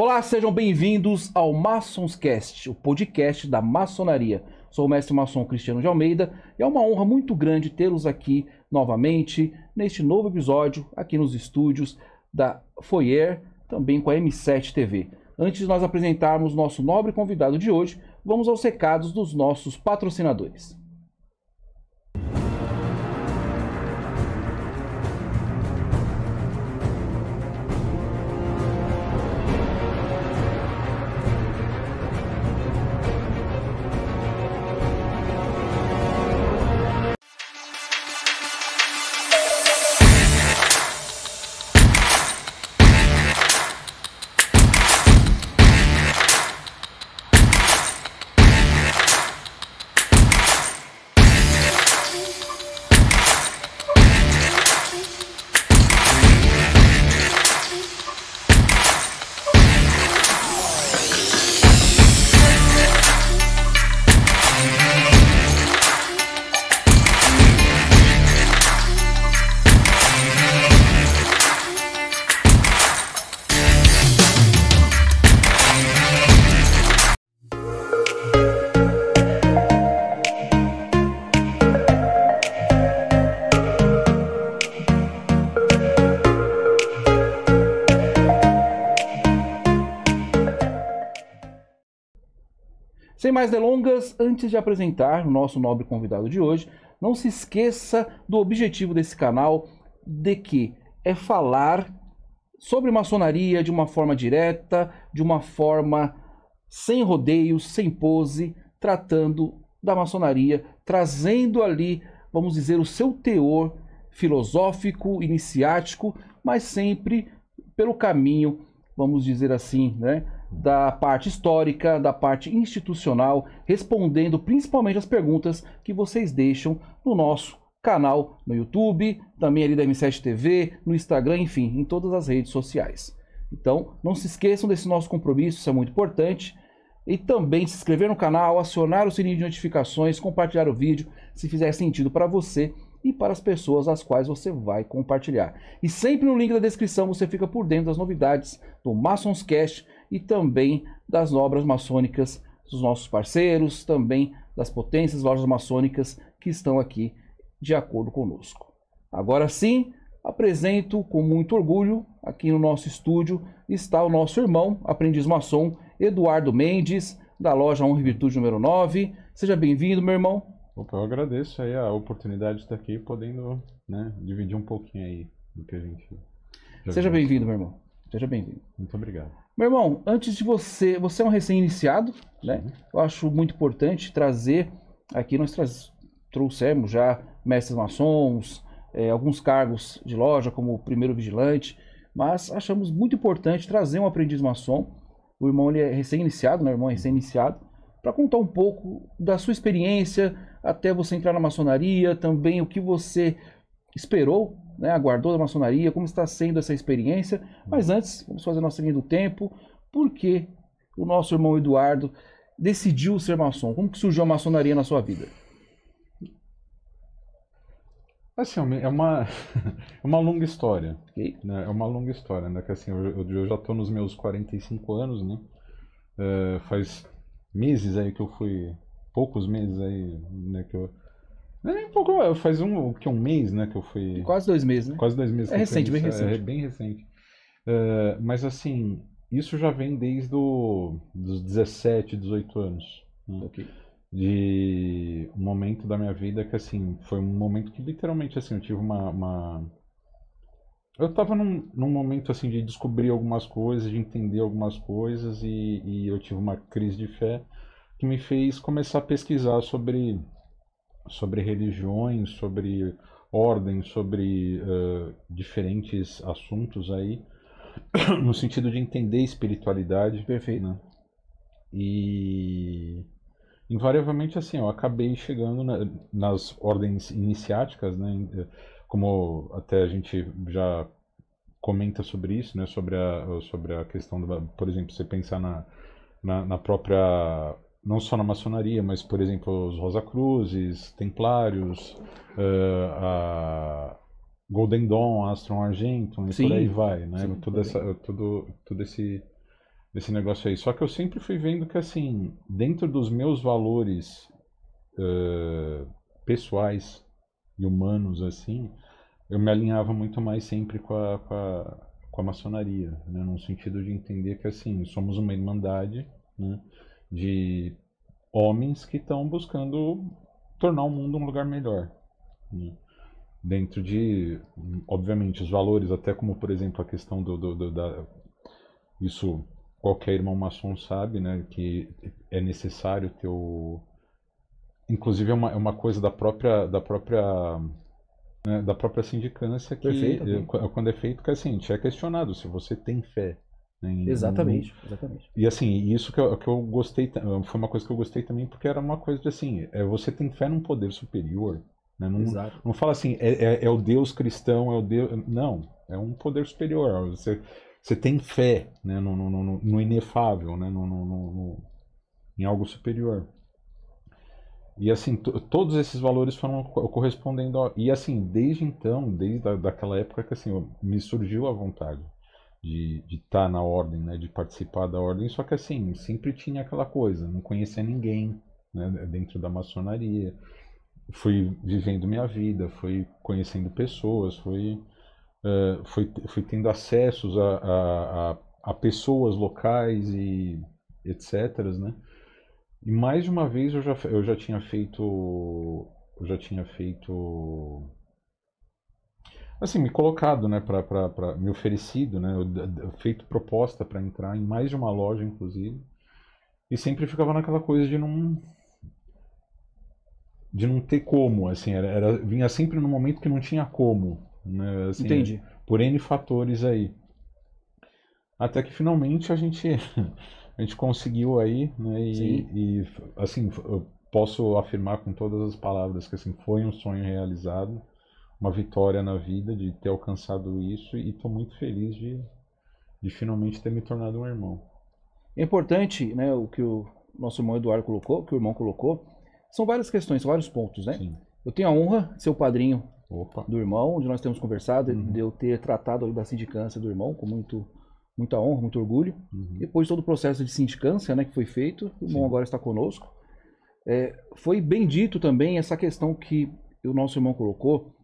Olá, sejam bem-vindos ao Maçonscast, o podcast da maçonaria. Sou o mestre maçom Cristiano de Almeida e é uma honra muito grande tê-los aqui novamente neste novo episódio aqui nos estúdios da Foyer, também com a M7 TV. Antes de nós apresentarmos nosso nobre convidado de hoje, vamos aos recados dos nossos patrocinadores. Sem mais delongas, antes de apresentar o nosso nobre convidado de hoje, não se esqueça do objetivo desse canal, de que é falar sobre maçonaria de uma forma direta, de uma forma sem rodeios, sem pose, tratando da maçonaria, trazendo ali, vamos dizer, o seu teor filosófico, iniciático, mas sempre pelo caminho, vamos dizer assim, né, da parte histórica, da parte institucional, respondendo principalmente as perguntas que vocês deixam no nosso canal no YouTube, também ali da M7 TV, no Instagram, enfim, em todas as redes sociais. Então, não se esqueçam desse nosso compromisso, isso é muito importante. E também se inscrever no canal, acionar o sininho de notificações, compartilhar o vídeo, se fizer sentido para você e para as pessoas às quais você vai compartilhar. E sempre no link da descrição você fica por dentro das novidades do Maçonscast e também das obras maçônicas dos nossos parceiros, também das potências lojas maçônicas que estão aqui de acordo conosco. Agora sim, apresento com muito orgulho, aqui no nosso estúdio está o nosso irmão, aprendiz maçom, Eduardo Mendes, da loja Honra e Virtude número 9. Seja bem-vindo, meu irmão. Opa, eu agradeço aí a oportunidade de estar aqui, podendo, né, dividir um pouquinho aí do que a gente já Seja viu. bem-vindo, meu irmão. Seja bem-vindo. Muito obrigado. Meu irmão, antes de você é um recém-iniciado, né? Eu acho muito importante trazer, aqui nós trouxemos já mestres maçons, alguns cargos de loja, como o primeiro vigilante, mas achamos muito importante trazer um aprendiz maçom. O irmão ele é recém-iniciado, né? O irmão é recém-iniciado, para contar um pouco da sua experiência até você entrar na maçonaria, também o que você esperou, né, aguardou da maçonaria, como está sendo essa experiência. Mas antes, vamos fazer nossa linha do tempo. Por que o nosso irmão Eduardo decidiu ser maçom? Como que surgiu a maçonaria na sua vida? Assim, é uma, é uma longa história, Okay. né? É uma longa história, né? Que assim, eu já estou nos meus 45 anos, né? Faz meses aí que eu fui, poucos meses aí, né? Que eu, nem pouco, faz um mês, né? Que eu fui. Quase 2 meses, né? Quase 2 meses. É que eu fui recente, bem iniciar, recente. É bem recente. Mas assim, isso já vem desde dos 17, 18 anos, né? Ok. De um momento da minha vida que assim, foi um momento que literalmente assim, eu tive eu tava num momento assim de descobrir algumas coisas, de entender algumas coisas e eu tive uma crise de fé que me fez começar a pesquisar sobre religiões, sobre ordens, sobre diferentes assuntos aí, no sentido de entender espiritualidade. Perfeito. Né? E invariavelmente assim, eu acabei chegando nas ordens iniciáticas, né? Como até a gente já comenta sobre isso, né? Sobre a questão, por exemplo, você pensar na própria, não só na maçonaria, mas, por exemplo, os Rosacruzes, Templários, a Golden Dawn, Astron Argentum, e Sim, por aí vai, né? sim, Todo esse desse negócio aí. Só que eu sempre fui vendo que, assim, dentro dos meus valores pessoais e humanos, assim, eu me alinhava muito mais sempre com a maçonaria, né? No sentido de entender que, assim, somos uma irmandade, né? De homens que estão buscando tornar o mundo um lugar melhor, né? Dentro de, obviamente, os valores, até como, por exemplo, a questão isso qualquer irmão maçom sabe, né, que é necessário ter o... Inclusive é uma coisa da própria sindicância que, Perfeito, ok. quando é feito, que assim, é questionado se você tem fé, né, Exatamente, exatamente. e assim, isso que eu gostei, foi uma coisa que eu gostei também, porque era uma coisa de assim, você tem fé num poder superior, né? Não, Exato. não fala assim, é o Deus cristão, é o Deus. Não, é um poder superior. Você tem fé, né, no inefável, né, em algo superior. E assim, todos esses valores foram correspondendo. E assim, desde então, daquela época que assim, me surgiu a vontade de estar na ordem, né, de participar da ordem. Só que assim, sempre tinha aquela coisa, não conhecia ninguém, né, dentro da maçonaria. Fui vivendo minha vida, fui conhecendo pessoas, fui tendo acessos a pessoas locais e etc, né? E mais de uma vez eu já tinha feito, assim, me colocado, né, me oferecido, né, feito proposta para entrar em mais de uma loja, inclusive, e sempre ficava naquela coisa de não ter como, assim, vinha sempre no momento que não tinha como, né, assim, Entendi. por N fatores aí. Até que finalmente a gente conseguiu aí, né, Sim. e assim, eu posso afirmar com todas as palavras que assim, foi um sonho realizado, uma vitória na vida de ter alcançado isso e estou muito feliz de finalmente ter me tornado um irmão. É importante, né, o que o nosso irmão Eduardo colocou, que o irmão colocou, são várias questões, são vários pontos, né? Sim. Eu tenho a honra de ser o padrinho Opa. do irmão, onde nós temos conversado, Uhum. de eu ter tratado ali da sindicância do irmão com muita honra, muito orgulho. Uhum. Depois de todo o processo de sindicância, né, que foi feito, o irmão Sim. agora está conosco. Foi bem dito também essa questão que o nosso irmão colocou,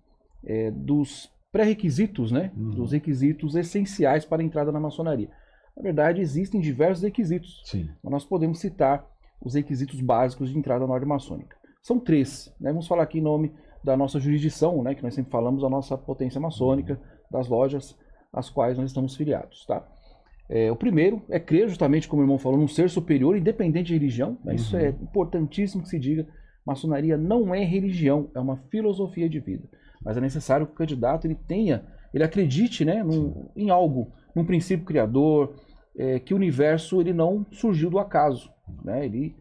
dos pré-requisitos, né, dos requisitos essenciais para a entrada na maçonaria. Na verdade, existem diversos requisitos, Sim. mas nós podemos citar os requisitos básicos de entrada na ordem maçônica. São 3, né? Vamos falar aqui em nome da nossa jurisdição, né, que nós sempre falamos, a nossa potência maçônica, das lojas às quais nós estamos filiados, tá? O primeiro é crer, justamente como o irmão falou, num ser superior, independente de religião, né? Isso é importantíssimo que se diga. Maçonaria não é religião, é uma filosofia de vida. Mas é necessário que o candidato ele acredite, né, em algo, num princípio criador, que o universo ele não surgiu do acaso, né? Ele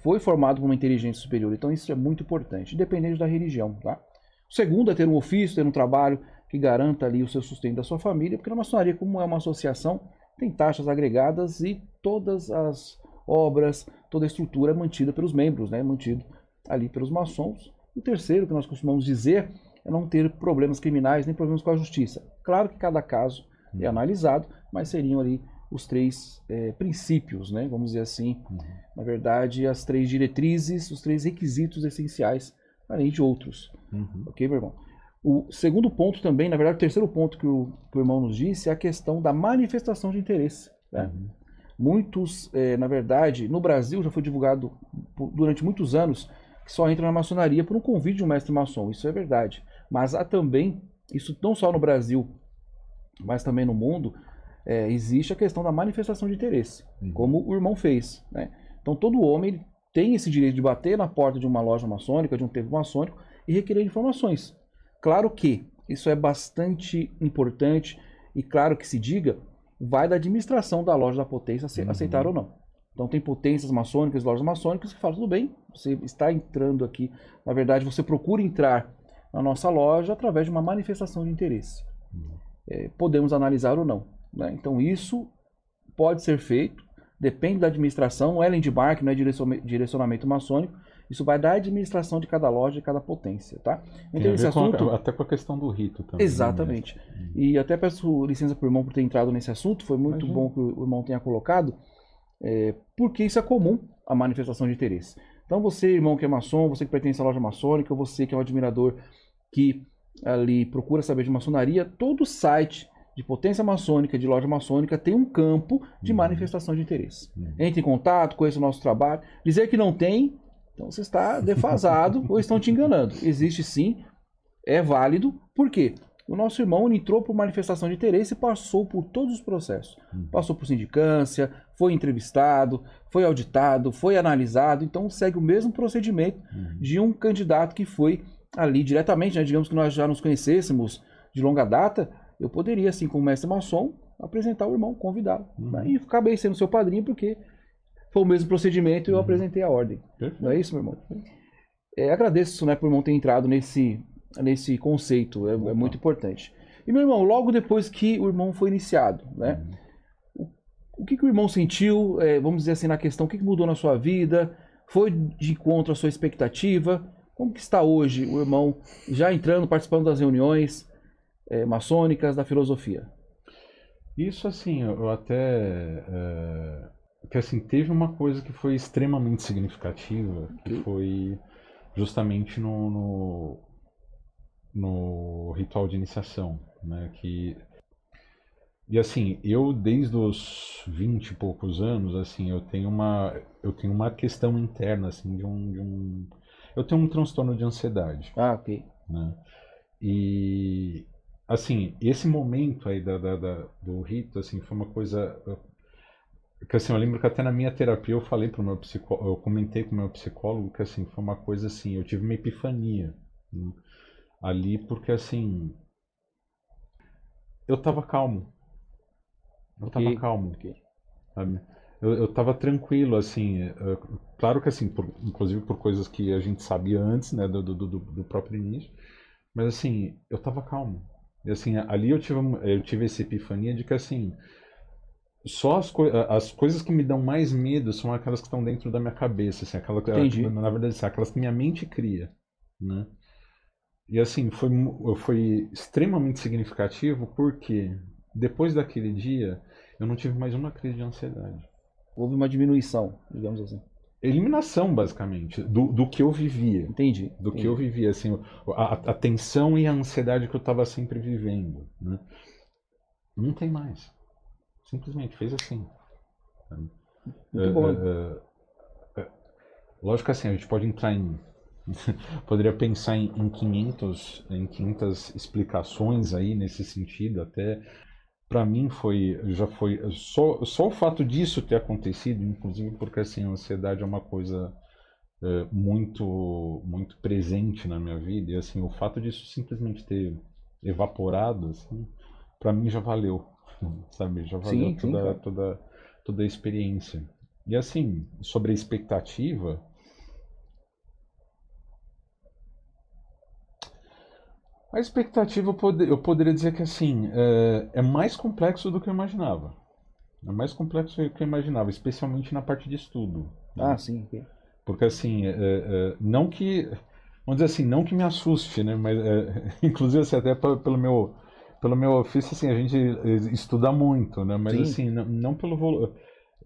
foi formado por uma inteligência superior. Então isso é muito importante, independente da religião, tá? O segundo é ter um ofício, ter um trabalho que garanta ali o seu sustento da sua família, porque na maçonaria, como é uma associação, tem taxas agregadas e todas as obras, toda a estrutura é mantida pelos membros, né? Mantido ali pelos maçons. E o terceiro, que nós costumamos dizer, é não ter problemas criminais nem problemas com a justiça. Claro que cada caso é analisado, mas seriam ali os 3 princípios, né? Vamos dizer assim, na verdade, as 3 diretrizes, os 3 requisitos essenciais, além de outros. Ok, meu irmão? O segundo ponto também, na verdade, o terceiro ponto que o irmão nos disse é a questão da manifestação de interesse, né? Muitos, na verdade, no Brasil já foi divulgado durante muitos anos que só entra na maçonaria por um convite de um mestre maçom. Isso é verdade. Mas há também, isso não só no Brasil, mas também no mundo, existe a questão da manifestação de interesse, como o irmão fez, né? Então todo homem tem esse direito de bater na porta de uma loja maçônica, de um templo maçônico e requerer informações. Claro que isso é bastante importante e claro que se diga, vai da administração da loja da potência aceitar ou não. Então tem potências maçônicas, lojas maçônicas que falam, tudo bem, você está entrando aqui, na verdade você procura entrar na nossa loja através de uma manifestação de interesse. Podemos analisar ou não, né? Então isso pode ser feito, depende da administração, não é landmark, não é direcionamento maçônico, Isso vai da administração de cada loja, de cada potência, tá? Tem Então a esse ver assunto... até com a questão do rito também. Exatamente. E até peço licença para o irmão por ter entrado nesse assunto, foi muito bom que o irmão tenha colocado, porque isso é comum, a manifestação de interesse. Então você, irmão que é maçom, você que pertence à loja maçônica, você que é um admirador que ali procura saber de maçonaria, todo site de potência maçônica, de loja maçônica, tem um campo de manifestação de interesse. Entre em contato, conheça o nosso trabalho. Dizer que não tem, então você está defasado ou estão te enganando. Existe sim, é válido. Por quê? O nosso irmão entrou por manifestação de interesse e passou por todos os processos. Passou por sindicância, foi entrevistado, foi auditado, foi analisado. Então segue o mesmo procedimento de um candidato que foi ali diretamente, né? Digamos que nós já nos conhecêssemos de longa data, eu poderia, assim, como mestre maçom, apresentar o irmão, convidá-lo. E acabei sendo seu padrinho porque foi o mesmo procedimento e eu apresentei a ordem. Não é isso, meu irmão? Agradeço, né, por o irmão ter entrado nesse conceito, é muito importante. E, meu irmão, logo depois que o irmão foi iniciado, né, o que o irmão sentiu, vamos dizer assim, na questão, o que mudou na sua vida? Foi de encontro à sua expectativa? Como que está hoje o irmão já entrando, participando das reuniões maçônicas da filosofia? Isso, assim, eu até... que, assim, teve uma coisa que foi extremamente significativa, que foi justamente no ritual de iniciação, né? E assim, eu desde os 20 e poucos anos, assim, eu tenho uma questão interna, assim, eu tenho um transtorno de ansiedade. Ah, ok. Né? E assim, esse momento aí do rito, assim, foi uma coisa que, assim, eu lembro que até na minha terapia eu falei pro meu psicólogo, eu comentei com o meu psicólogo que, assim, foi uma coisa assim, eu tive uma epifania, né? Ali, porque, assim, eu tava calmo. Sabe? Eu tava tranquilo, assim, claro que, assim, inclusive por coisas que a gente sabia antes, né, do próprio início, mas, assim, eu tava calmo. E, assim, ali eu tive essa epifania de que, assim, só as coisas que me dão mais medo são aquelas que estão dentro da minha cabeça, assim, na verdade, assim, aquelas que minha mente cria, né? E, assim, foi extremamente significativo porque depois daquele dia eu não tive mais uma crise de ansiedade. Houve uma diminuição, digamos assim. Eliminação, basicamente, do que eu vivia. Entendi. Que eu vivia, assim, a tensão e a ansiedade que eu estava sempre vivendo, né? Não tem mais. Simplesmente fez assim. Muito bom. Lógico que, assim, a gente pode entrar poderia pensar em 500 explicações aí nesse sentido, até para mim já foi só o fato disso ter acontecido, inclusive porque, assim, a ansiedade é uma coisa muito muito presente na minha vida, e, assim, o fato disso simplesmente ter evaporado, assim, para mim já valeu, sabe? Já valeu toda a experiência. E, assim, sobre a expectativa, a expectativa eu poderia dizer que, assim, é mais complexo do que eu imaginava. É mais complexo do que eu imaginava, especialmente na parte de estudo. Né? Ah, sim. Okay. Porque, assim, não que... Vamos dizer assim, não que me assuste, né? Mas, inclusive, assim, até pelo meu ofício, assim, a gente estuda muito, né? Mas, sim, assim, não pelo volume...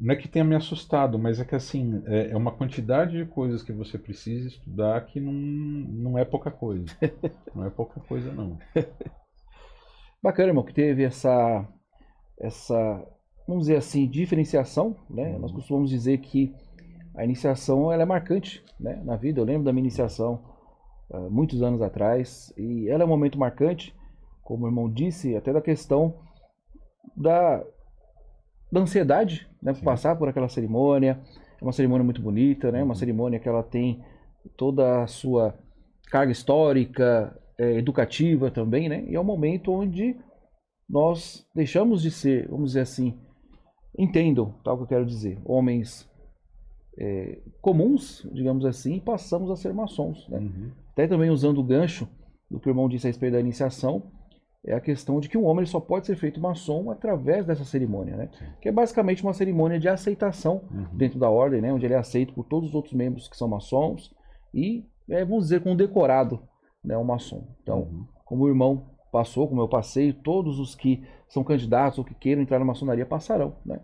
Não é que tenha me assustado, mas é que, assim, é uma quantidade de coisas que você precisa estudar que não é pouca coisa. Não é pouca coisa, não. Bacana, irmão, que teve essa, vamos dizer assim, diferenciação, né? Nós costumamos dizer que a iniciação, ela é marcante, né, na vida. Eu lembro da minha iniciação muitos anos atrás, e ela é um momento marcante, como o irmão disse, até da questão da ansiedade, né, por passar por aquela cerimônia. É uma cerimônia muito bonita, né? Uma cerimônia que ela tem toda a sua carga histórica, educativa também, né? E é um momento onde nós deixamos de ser, vamos dizer assim, entendam, tal, que eu quero dizer, homens comuns, digamos assim, e passamos a ser maçons, né? Até também usando o gancho do que o irmão disse a respeito da iniciação, é a questão de que um homem só pode ser feito maçom através dessa cerimônia, né? Que é basicamente uma cerimônia de aceitação dentro da ordem, né? Onde ele é aceito por todos os outros membros que são maçons, e, vamos dizer, condecorado, né, o maçom. Então, como o irmão passou, como eu passei, todos os que são candidatos ou que queiram entrar na maçonaria passarão, né?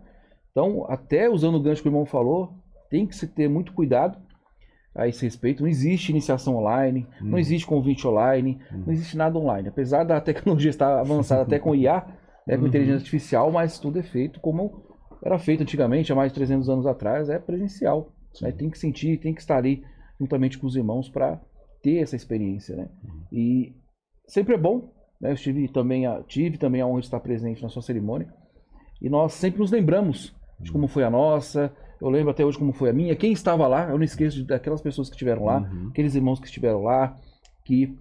Então, até usando o gancho que o irmão falou, tem que se ter muito cuidado a esse respeito. Não existe iniciação online, não existe convite online, não existe nada online. Apesar da tecnologia estar avançada até com IA, né, com inteligência artificial, mas tudo é feito como era feito antigamente, há mais de 300 anos atrás, é presencial. Né? Tem que sentir, tem que estar ali juntamente com os irmãos para ter essa experiência. Né? E sempre é bom, né? Eu tive também a honra de estar presente na sua cerimônia, e nós sempre nos lembramos de como foi a nossa. Eu lembro até hoje como foi a minha, quem estava lá, eu não esqueço daquelas pessoas que estiveram lá, aqueles irmãos que estiveram lá, que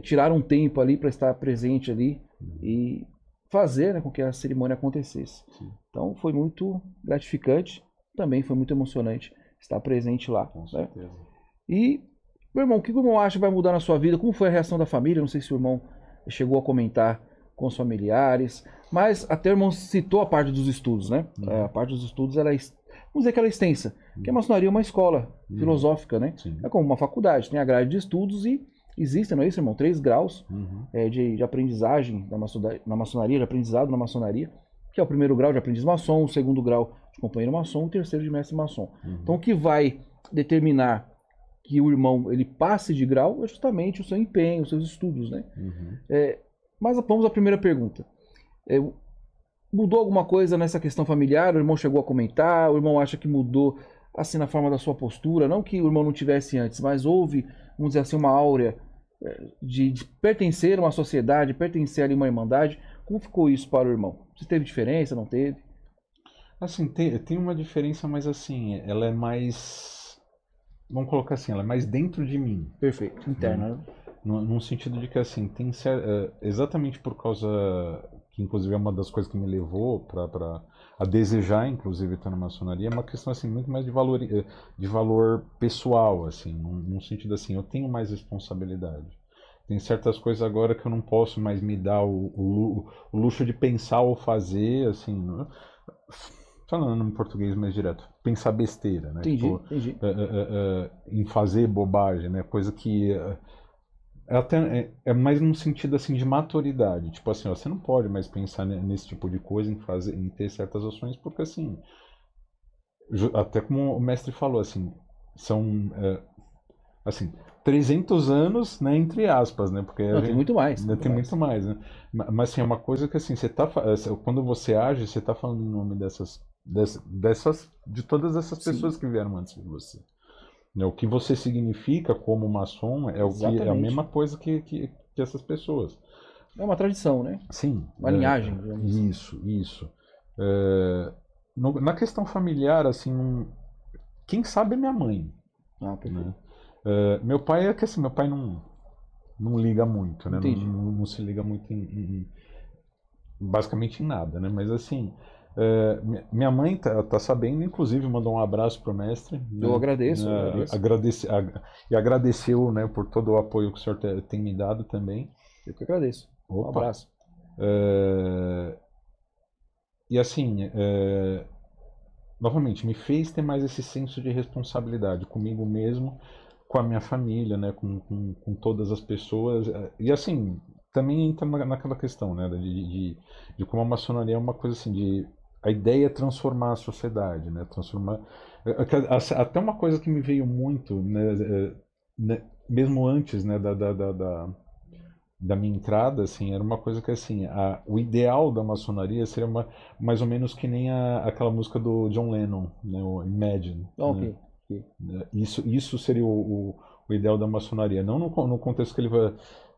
tiraram um tempo ali para estar presente ali e fazer, né, com que a cerimônia acontecesse. Então foi muito gratificante, também foi muito emocionante estar presente lá. Com né? certeza. E, meu irmão, o que o irmão acha que vai mudar na sua vida? Como foi a reação da família? Não sei se o irmão chegou a comentar com os familiares, mas até o irmão citou a parte dos estudos, né? A parte dos estudos, ela é, vamos dizer que ela é extensa, porque a maçonaria é uma escola filosófica, né? Sim. É como uma faculdade, tem a grade de estudos e existem, não é isso, irmão? 3 graus de aprendizagem na maçonaria, de aprendizado na maçonaria, que é o primeiro grau de aprendiz maçom, o segundo grau de companheiro maçom, o terceiro de mestre maçom. Então, o que vai determinar que o irmão ele passe de grau é justamente o seu empenho, os seus estudos, né? Mas vamos à primeira pergunta. Mudou alguma coisa nessa questão familiar? O irmão chegou a comentar? O irmão acha que mudou assim na forma da sua postura? Não que o irmão não tivesse antes, mas houve, vamos dizer assim, uma áurea de pertencer a uma sociedade, pertencer a uma irmandade. Como ficou isso para o irmão? Se teve diferença, não teve? Assim, tem uma diferença, mas assim, ela é mais. Vamos colocar assim, ela é mais dentro de mim. Perfeito, interna, né? Num sentido de que, assim, exatamente por causa que, inclusive, é uma das coisas que me levou a desejar, inclusive, estar na maçonaria, é uma questão, assim, muito mais de valor pessoal, assim, num sentido, assim, eu tenho mais responsabilidade. Tem certas coisas agora que eu não posso mais me dar o luxo de pensar ou fazer, assim, falando em português mais direto, pensar besteira, né? Entendi, Tipo, entendi. em fazer bobagem, né? Coisa que é mais num sentido assim de maturidade. Tipo assim, ó, você não pode mais pensar nesse tipo de coisa, em ter certas ações, porque assim, até como o mestre falou, assim, são assim, 300 anos, né, entre aspas, né? Porque Não, tem muito mais. tem muito mais, né? Mas assim, é uma coisa que assim, quando você age, você está falando em nome de todas essas pessoas que vieram antes de você. Né? O que você significa como maçom é a mesma coisa que essas pessoas. É uma tradição, né? Sim. Uma linhagem, digamos assim. Isso. Na questão familiar, assim, quem sabe é minha mãe. Perfeito. Né? Meu pai é que assim, meu pai não liga muito, né? Não se liga muito basicamente em nada, né? Mas assim, minha mãe tá sabendo, inclusive mandou um abraço pro mestre. Eu né? agradeço. E agradeceu, né, por todo o apoio que o senhor tem me dado também. Eu que agradeço. Um abraço. E assim, novamente, me fez ter mais esse senso de responsabilidade comigo mesmo, com a minha família, né, com todas as pessoas. E assim, também entra naquela questão, né, de como a maçonaria é uma coisa assim, a ideia é transformar a sociedade, né, até uma coisa que me veio muito, né, mesmo antes, né, da minha entrada, assim, era uma coisa que, assim, o ideal da maçonaria seria mais ou menos que nem aquela música do John Lennon, né, o Imagine. Ok. Né? Isso seria o ideal da maçonaria. Não no contexto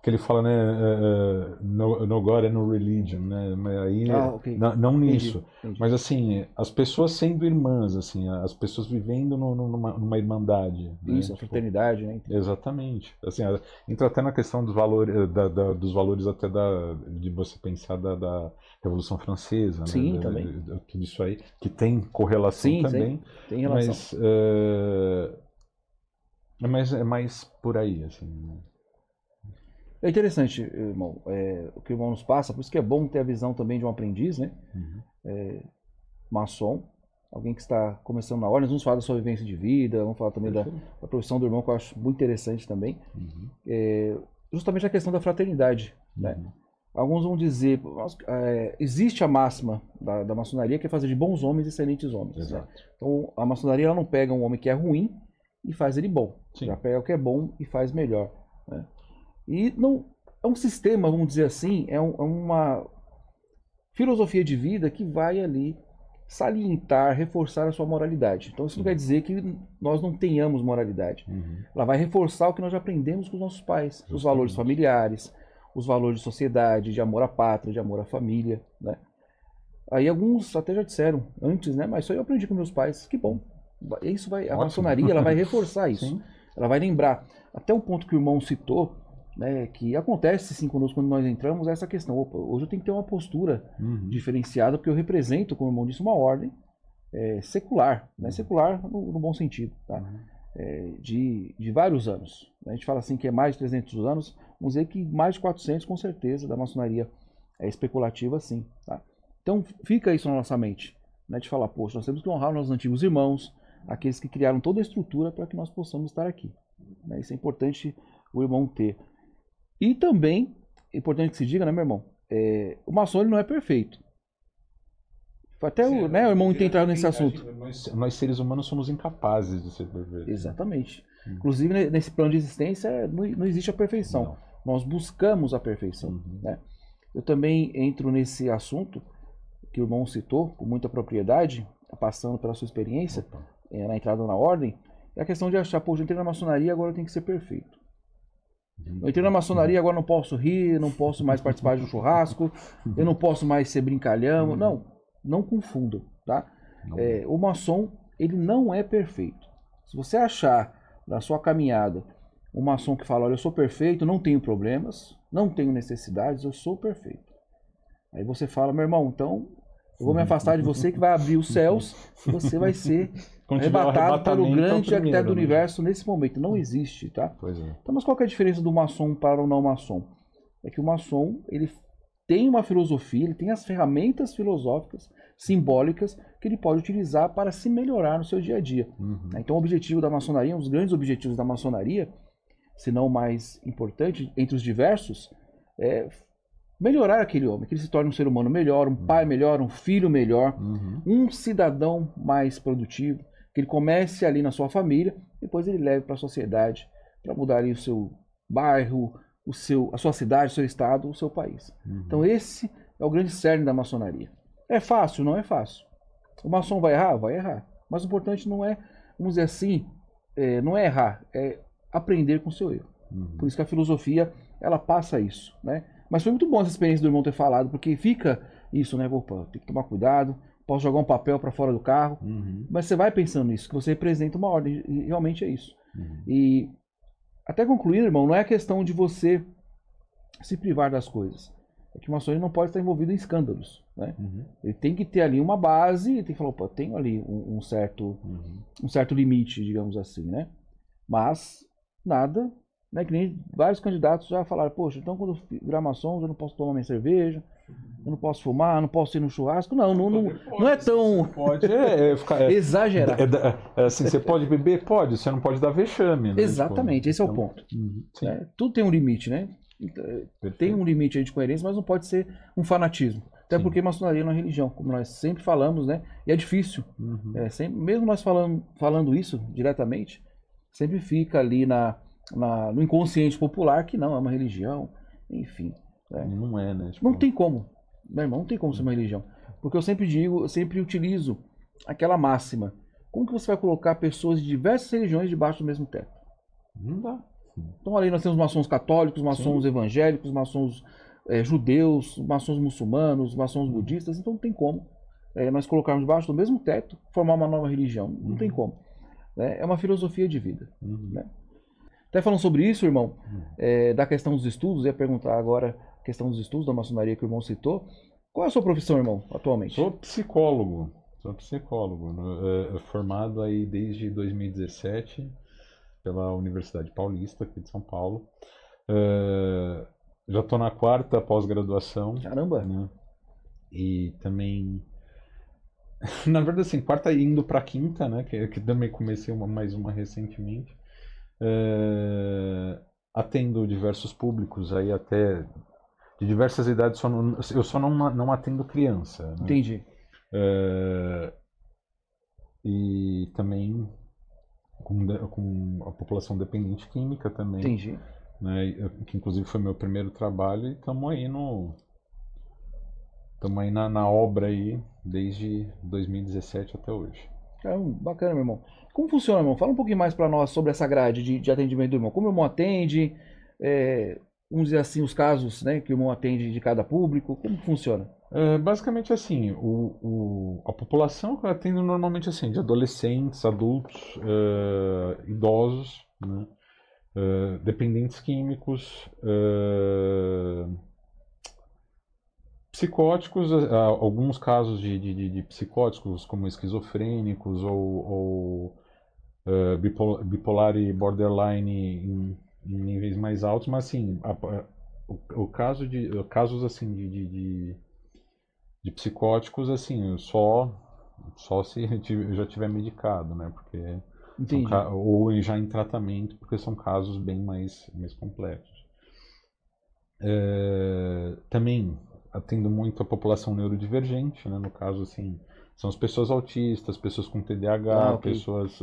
que ele fala, né, no God and no religion, né, aí, Ok. não nisso. Entendi. Mas, assim, as pessoas sendo irmãs, assim, as pessoas vivendo numa irmandade. Isso, né? a fraternidade, né? Exatamente. Assim, entra até na questão dos valores, dos valores até de você pensar da Revolução Francesa, Sim, né? também. Tudo isso aí, que tem correlação Sim, também, tem relação. mas é mais por aí, assim. Né? É interessante, irmão, o que o irmão nos passa, por isso que é bom ter a visão também de um aprendiz, né? Maçom. alguém que está começando na ordem. Nós vamos falar da sua vivência de vida, vamos falar também da profissão do irmão, que eu acho muito interessante também. Justamente a questão da fraternidade, né? Alguns vão dizer, existe a máxima da maçonaria, que é fazer de bons homens excelentes homens. Né? Então, a maçonaria ela não pega um homem que é ruim e faz ele bom. Sim. Já pega o que é bom e faz melhor. Né? E não, é um sistema, vamos dizer assim, é uma filosofia de vida que vai ali salientar, reforçar a sua moralidade. Então, isso não quer dizer que nós não tenhamos moralidade. Ela vai reforçar o que nós já aprendemos com os nossos pais, justamente. Os valores familiares, os valores de sociedade, de amor à pátria, de amor à família, né? Aí alguns até já disseram antes, né? Mas isso aí eu aprendi com meus pais. Que bom. Isso vai, a maçonaria ela vai reforçar isso. Sim. Ela vai lembrar. Até o ponto que o irmão citou, né? Que acontece sim conosco quando nós entramos, é essa questão. Opa, hoje eu tenho que ter uma postura diferenciada, porque eu represento, como o irmão disse, uma ordem secular. Né? Secular no bom sentido, tá? De vários anos. A gente fala assim que é mais de 300 anos, vamos dizer que mais de 400 com certeza da maçonaria é especulativa sim. Tá? Então fica isso na nossa mente, né, de falar, poxa, nós temos que honrar os nossos antigos irmãos, aqueles que criaram toda a estrutura para que nós possamos estar aqui. Né? Isso é importante o irmão ter. E também, é importante que se diga, né, meu irmão, o maçom ele não é perfeito. Até o irmão tem entrado nesse assunto. Nós seres humanos somos incapazes de ser perfeitos. Exatamente. Inclusive, nesse plano de existência, não existe a perfeição. Não. Nós buscamos a perfeição. Né? Eu também entro nesse assunto que o irmão citou, com muita propriedade, passando pela sua experiência, na entrada na ordem, é a questão de achar, poxa, eu entrei na maçonaria, agora eu tenho que ser perfeito. Eu entrei na maçonaria, agora não posso rir, não posso mais participar de um churrasco, eu não posso mais ser brincalhão. Não confundam, tá? O maçom, ele não é perfeito. Se você achar na sua caminhada um maçom que fala, olha, eu sou perfeito, não tenho problemas, não tenho necessidades, eu sou perfeito. Aí você fala, meu irmão, então eu vou me afastar de você que vai abrir os céus e você vai ser arrebatado pelo grande arquiteto do universo nesse momento. Não existe, tá? Então, mas qual que é a diferença do maçom para o não maçom? É que o maçom, ele tem uma filosofia, ele tem as ferramentas filosóficas, simbólicas, que ele pode utilizar para se melhorar no seu dia a dia. Então o objetivo da maçonaria, um dos grandes objetivos da maçonaria, se não o mais importante, entre os diversos, é melhorar aquele homem, que ele se torne um ser humano melhor, um pai melhor, um filho melhor, um cidadão mais produtivo, que ele comece ali na sua família, depois ele leve para a sociedade, para mudar ali o seu bairro, a sua cidade, o seu estado, o seu país. Então esse é o grande cerne da maçonaria. É fácil? Não é fácil. O maçom vai errar? Vai errar. Mas o importante não é, vamos dizer assim, não é errar, é aprender com o seu erro. Por isso que a filosofia, ela passa isso, né? Mas foi muito bom essa experiência do irmão ter falado, porque fica isso, né? Opa, tem que tomar cuidado, posso jogar um papel para fora do carro, mas você vai pensando nisso, que você representa uma ordem, e realmente é isso. E até concluir, irmão, não é questão de você se privar das coisas. É que o maçom não pode estar envolvido em escândalos, né? Ele tem que ter ali uma base, ele tem que falar, opa, eu tenho ali um certo limite, digamos assim, né? Mas nada, né? Que nem vários candidatos já falaram, poxa, então quando eu virar maçom, eu não posso tomar minha cerveja, eu não posso fumar, não posso ir no churrasco. Não é tão... Pode exagerar. Assim, você pode beber? Pode, você não pode dar vexame. Né? Exatamente, esse é o ponto. Tudo tem um limite, né? Tem um limite aí de coerência, mas não pode ser um fanatismo. Até porque maçonaria não é religião, como nós sempre falamos, né? E é difícil. Mesmo nós falando isso diretamente, sempre fica ali no inconsciente popular que não, é uma religião, enfim. Não é, né? Não tem como, meu irmão, não tem como ser uma religião. Porque eu sempre digo, eu sempre utilizo aquela máxima. Como que você vai colocar pessoas de diversas religiões debaixo do mesmo teto? Não dá. Então ali nós temos maçons católicos, maçons evangélicos, maçons judeus, maçons muçulmanos, maçons budistas, então não tem como nós colocarmos debaixo do mesmo teto, formar uma nova religião, não tem como. É uma filosofia de vida. Né? Até falando sobre isso, irmão, da questão dos estudos, eu ia perguntar agora a questão dos estudos da maçonaria que o irmão citou. Qual é a sua profissão, irmão, atualmente? Sou psicólogo, formado aí desde 2017 pela Universidade Paulista, aqui de São Paulo. Já estou na 4ª pós-graduação. Caramba! Né? E também Na verdade, assim, quarta indo pra quinta, né? Que também comecei mais uma recentemente. É, atendo diversos públicos aí até de diversas idades, eu só não atendo criança, né? Entendi. É, e também com a população dependente química também, Entendi. né? Que inclusive foi meu primeiro trabalho e estamos aí na obra aí desde 2017 até hoje. Caramba, bacana, meu irmão. Como funciona, meu irmão? Fala um pouquinho mais para nós sobre essa grade de atendimento do irmão. Como o irmão atende? Vamos dizer assim, os casos, né, que o irmão atende de cada público. Como funciona? Basicamente assim, a população que eu atendo normalmente assim, de adolescentes, adultos, idosos, né? Dependentes químicos, psicóticos, alguns casos de psicóticos como esquizofrênicos ou bipolar e borderline em níveis mais altos, mas assim, o casos assim de psicóticos, assim, só se eu já tiver medicado, né? Porque Entendi. ou já em tratamento, porque são casos bem mais complexos. Também atendo muito a população neurodivergente, né? No caso, assim, são as pessoas autistas, pessoas com Ah, TDAH, ok. pessoas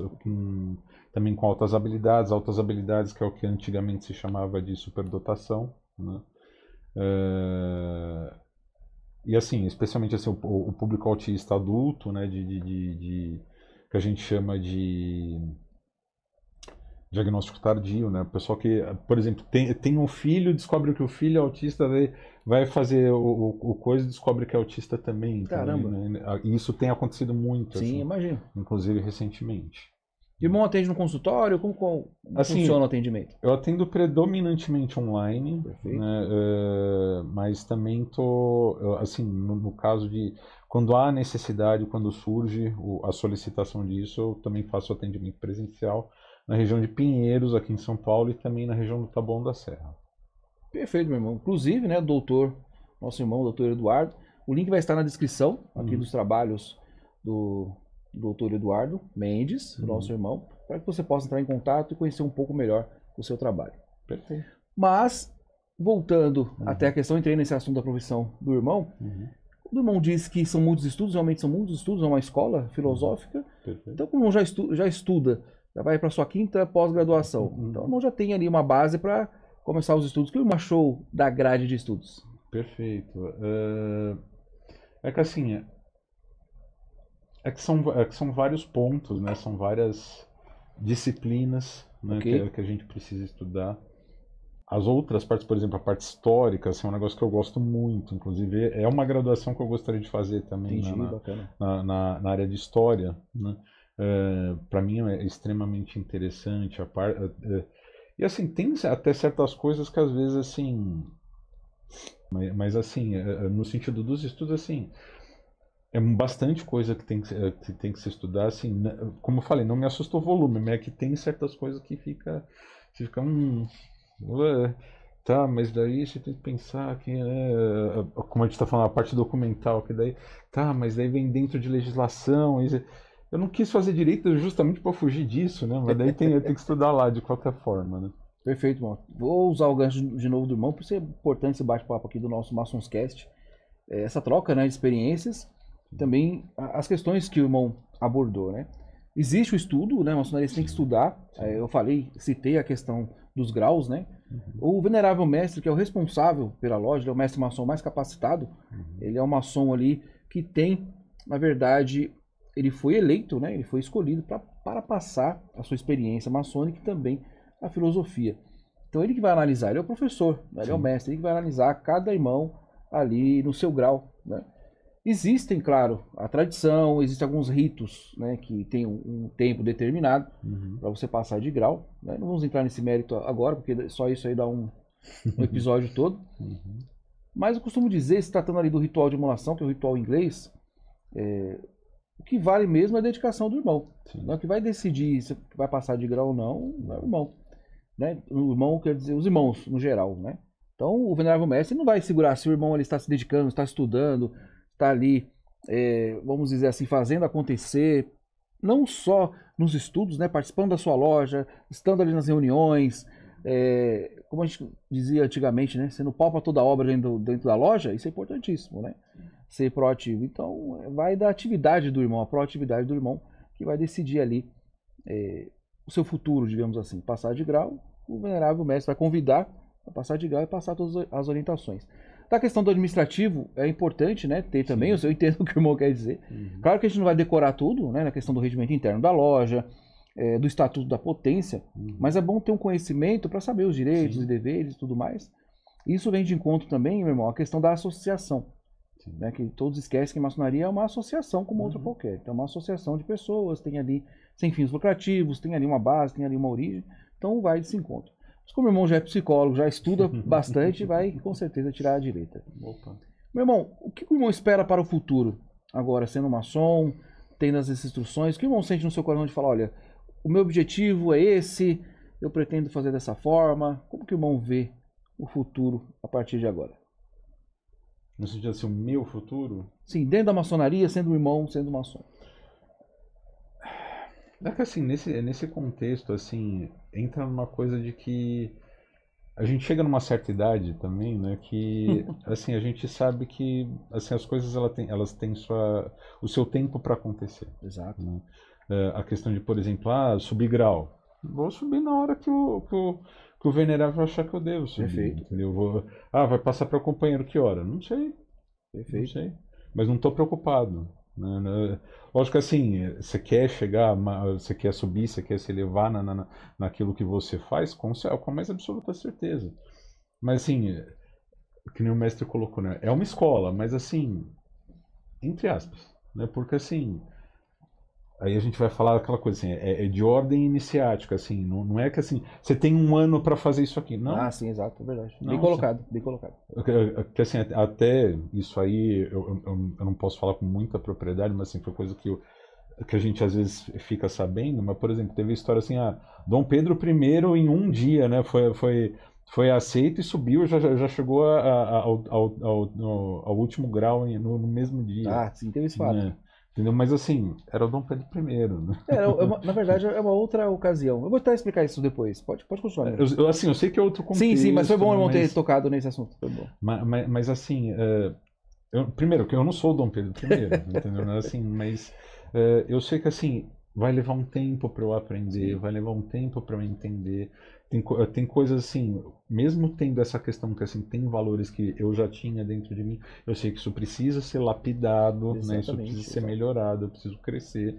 também com altas habilidades, que é o que antigamente se chamava de superdotação, né? É, E assim, especialmente assim, o público autista adulto, né, que a gente chama de diagnóstico tardio, né? O pessoal que, por exemplo, tem um filho, descobre que o filho é autista, vai fazer o coisa e descobre que é autista também, entendeu? Caramba. E isso tem acontecido muito, Sim, assim, imagino. inclusive recentemente. E o irmão atende no consultório? Como Assim, funciona o atendimento? eu atendo predominantemente online, Perfeito. né, mas também assim, no caso de quando há necessidade, quando surge a solicitação disso, eu também faço atendimento presencial na região de Pinheiros, aqui em São Paulo, e também na região do Taboão da Serra. Perfeito, meu irmão. Inclusive, né, nosso irmão, doutor Eduardo, o link vai estar na descrição aqui Uhum, dos trabalhos do doutor Eduardo Mendes, o nosso uhum, irmão, para que você possa entrar em contato e conhecer um pouco melhor o seu trabalho. perfeito. Mas, voltando até a Uhum, questão, entrei nesse assunto da profissão do irmão. uhum, O irmão diz que são muitos estudos, realmente são muitos estudos, é uma escola uhum, filosófica. perfeito. Então, como o irmão já estuda, já vai para sua quinta pós-graduação. Então, o Uhum, irmão já tem ali uma base para começar os estudos. O que o irmão achou da grade de estudos? perfeito. É que assim, é que são vários pontos, né? São várias disciplinas, né, Ok? que a gente precisa estudar. As outras partes, por exemplo, a parte histórica, assim, é um negócio que eu gosto muito. Inclusive, é uma graduação que eu gostaria de fazer também Entendi, bacana. na área de história, né? Para mim é extremamente interessante. E assim, tem até certas coisas que às vezes, assim, mas assim, no sentido dos estudos, assim, é bastante coisa que tem que se estudar, assim, como eu falei, não me assusta o volume, mas é que tem certas coisas que você fica, ué, tá, mas daí você tem que pensar que, como a gente está falando, a parte documental, que daí, tá, mas daí vem dentro de legislação, eu não quis fazer direito justamente para fugir disso, né, mas daí tem que estudar lá de qualquer forma, né. Perfeito, irmão. Vou usar o gancho de novo do irmão, por ser importante esse bate-papo aqui do nosso Maçonscast. Essa troca, né, de experiências, também as questões que o irmão abordou, né? Existe o estudo, né? Maçonaria você tem que Sim, estudar. sim. Eu citei a questão dos graus, né? Uhum, O venerável mestre, que é o responsável pela loja, ele é o mestre maçom mais capacitado. uhum, Ele é um maçom ali que tem, na verdade, ele foi eleito, né? Ele foi escolhido para passar a sua experiência maçônica e também a filosofia. Então ele que vai analisar, ele é o professor, né? Ele é o sim, mestre, ele que vai analisar cada irmão ali no seu grau, né? Existem, claro, a tradição, existem alguns ritos, né, que tem um tempo determinado uhum, para você passar de grau, né? Não vamos entrar nesse mérito agora, porque só isso aí dá um episódio todo. uhum, Mas eu costumo dizer, se tratando ali do ritual de emulação, que é o ritual inglês, o que vale mesmo é a dedicação do irmão. sim, Né? O que vai decidir se vai passar de grau ou não é o irmão. Né? O irmão quer dizer os irmãos, no geral. Né? Então, o venerável mestre não vai segurar se o irmão ele está se dedicando, está estudando, está ali vamos dizer assim, fazendo acontecer, não só nos estudos, né, participando da sua loja, estando ali nas reuniões, como a gente dizia antigamente, né, sendo pau para toda obra dentro da loja, isso é importantíssimo, né? Ser proativo. Então, vai da atividade do irmão, a proatividade do irmão, que vai decidir ali o seu futuro, digamos assim. Passar de grau, o venerável mestre vai convidar a passar de grau e passar todas as orientações. Da questão do administrativo, é importante, né, ter também, eu entendo o que o irmão quer dizer. Claro que a gente não vai decorar tudo, né, na questão do regimento interno da loja, do estatuto da potência, mas é bom ter um conhecimento para saber os direitos e deveres e tudo mais. Isso vem de encontro também, meu irmão, a questão da associação. Né, que todos esquecem que a maçonaria é uma associação como outra qualquer. Então é uma associação de pessoas, tem ali sem fins lucrativos, tem ali uma base, tem ali uma origem, então vai desse encontro. Mas como o irmão já é psicólogo, já estuda bastante, vai com certeza tirar a direita. Opa. Meu irmão, o que o irmão espera para o futuro? Agora, sendo maçom, tendo as instruções, o que o irmão sente no seu coração de falar, olha, o meu objetivo é esse, eu pretendo fazer dessa forma. Como que o irmão vê o futuro a partir de agora? No sentido assim, o meu futuro? Sim, dentro da maçonaria, sendo irmão, sendo maçom. É que assim, nesse contexto, assim, entra numa coisa de que a gente chega numa certa idade também, né, que, assim, a gente sabe que, assim, as coisas elas têm o seu tempo para acontecer. Exato. Né? A questão de, por exemplo, subir grau. Vou subir na hora que o venerável achar que eu devo subir. Perfeito. Entendeu? Vai passar para o companheiro que hora? Não sei. Perfeito. Não sei. Mas não estou preocupado. Né? Lógico que assim, você quer chegar, você quer subir, você quer se elevar naquilo que você faz, com a mais absoluta certeza. Mas assim, que nem o mestre colocou, né? É uma escola, mas assim, entre aspas, né? Porque assim, aí a gente vai falar aquela coisa assim, é de ordem iniciática, assim, não é que assim, você tem um ano para fazer isso aqui, não. Ah, sim, exato, é verdade. Não, bem colocado, bem colocado. Que assim, até isso aí, eu não posso falar com muita propriedade, mas assim, foi coisa que a gente às vezes fica sabendo, mas por exemplo, teve a história assim, Dom Pedro I em um dia, né, foi aceito e subiu, já chegou ao último grau no mesmo dia. Ah, sim, teve esse fato. Né? Entendeu? Mas assim, era o Dom Pedro I, né? Na verdade, é uma outra ocasião. Eu vou tentar explicar isso depois. Pode continuar. Eu sei que é outro contexto. Sim, mas foi bom eu ter tocado nesse assunto. Foi bom. Mas assim, primeiro, que eu não sou o Dom Pedro I, entendeu? Assim, mas eu sei que assim, vai levar um tempo para eu aprender, vai levar um tempo para eu entender. Tem coisas assim, mesmo tendo essa questão que assim, tem valores que eu já tinha dentro de mim, eu sei que isso precisa ser lapidado, né? Isso precisa ser melhorado, eu preciso crescer.